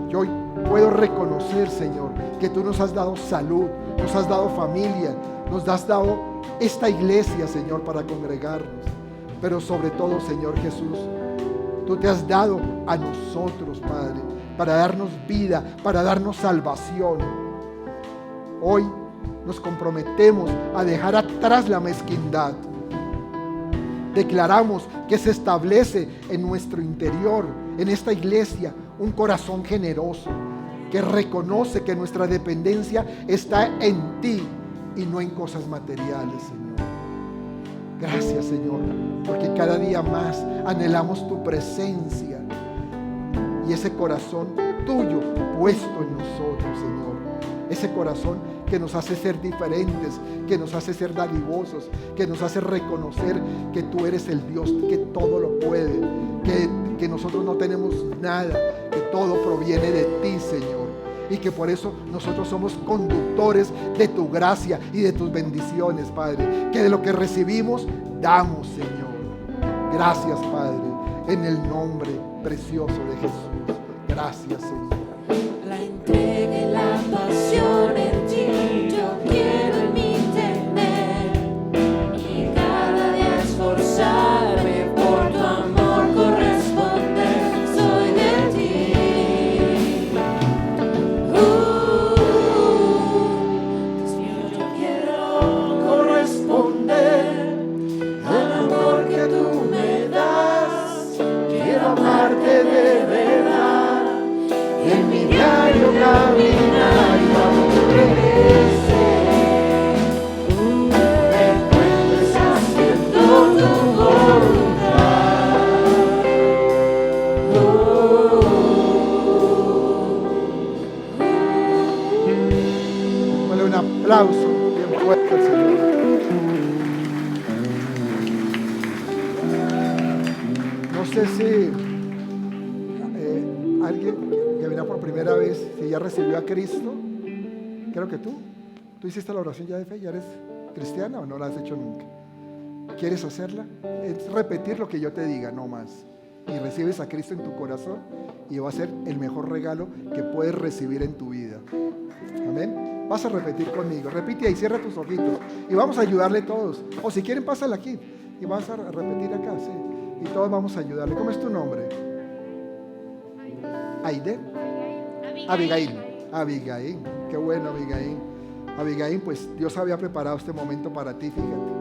Yo hoy puedo reconocer, Señor, que tú nos has dado salud, nos has dado familia, nos has dado esta iglesia, Señor, para congregarnos, pero sobre todo, Señor Jesús, tú te has dado a nosotros, Padre, para darnos vida, para darnos salvación. Hoy nos comprometemos a dejar atrás la mezquindad. Declaramos que se establece en nuestro interior, en esta iglesia, un corazón generoso que reconoce que nuestra dependencia está en ti y no en cosas materiales, Señor. Gracias, Señor, porque cada día más anhelamos tu presencia y ese corazón tuyo puesto en nosotros, Señor. Ese corazón que nos hace ser diferentes, que nos hace ser dadivosos, que nos hace reconocer que tú eres el Dios que todo lo puede, que nosotros no tenemos nada, que todo proviene de ti, Señor, y que por eso nosotros somos conductores de tu gracia y de tus bendiciones, Padre, que de lo que recibimos damos, Señor. Gracias, Padre, en el nombre precioso de Jesús. Gracias, Señor. La entrega y la pasión en ti yo quiero en mí tener, y cada día esforzarme por tu amor corresponder. Soy de ti, Dios mío, yo quiero corresponder al amor que tú me das. Quiero amarte de verdad, en mi diario caminar y cuando regrese me encuentres haciendo tu voluntad. Dale un aplauso bien fuerte al Señor. No sé si alguien que viene por primera vez, si ya recibió a Cristo, creo que tú hiciste la oración ya de fe, ya eres cristiana o no la has hecho nunca. ¿Quieres hacerla? Es repetir lo que yo te diga, no más. Y recibes a Cristo en tu corazón y va a ser el mejor regalo que puedes recibir en tu vida. Amén. Vas a repetir conmigo, repite ahí, cierra tus ojitos y vamos a ayudarle todos. O si quieren, pásala aquí y vas a repetir acá, sí. Y todos vamos a ayudarle. ¿Cómo es tu nombre? Aide. Abigail. Qué bueno, Abigail. Abigail, pues Dios había preparado este momento para ti, fíjate.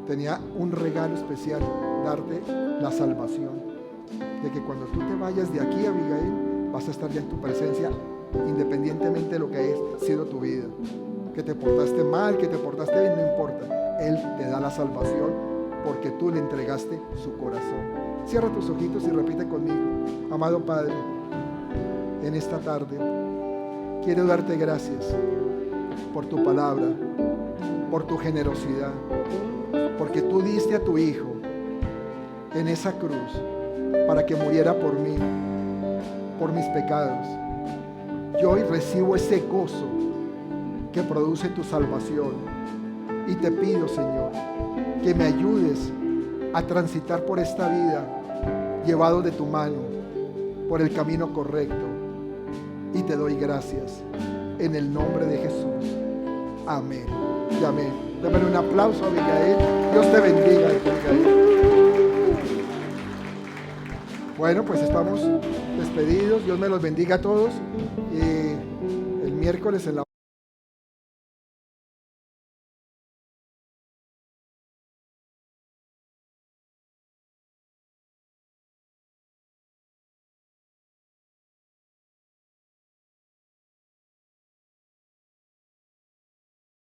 Tenía un regalo especial, darte la salvación. De que cuando tú te vayas de aquí, Abigail, vas a estar ya en tu presencia, independientemente de lo que haya sido tu vida. Que te portaste mal, que te portaste bien, no importa. Él te da la salvación porque tú le entregaste su corazón. Cierra tus ojitos y repite conmigo. Amado Padre, en esta tarde quiero darte gracias por tu palabra, por tu generosidad, porque tú diste a tu Hijo en esa cruz para que muriera por mí, por mis pecados. Yo hoy recibo ese gozo que produce tu salvación y te pido, Señor, que me ayudes a transitar por esta vida llevado de tu mano por el camino correcto, y te doy gracias en el nombre de Jesús. Amén y amén. Dame un aplauso a Abigail. Dios te bendiga, Abigail. Bueno, pues estamos despedidos. Dios me los bendiga a todos y el miércoles en la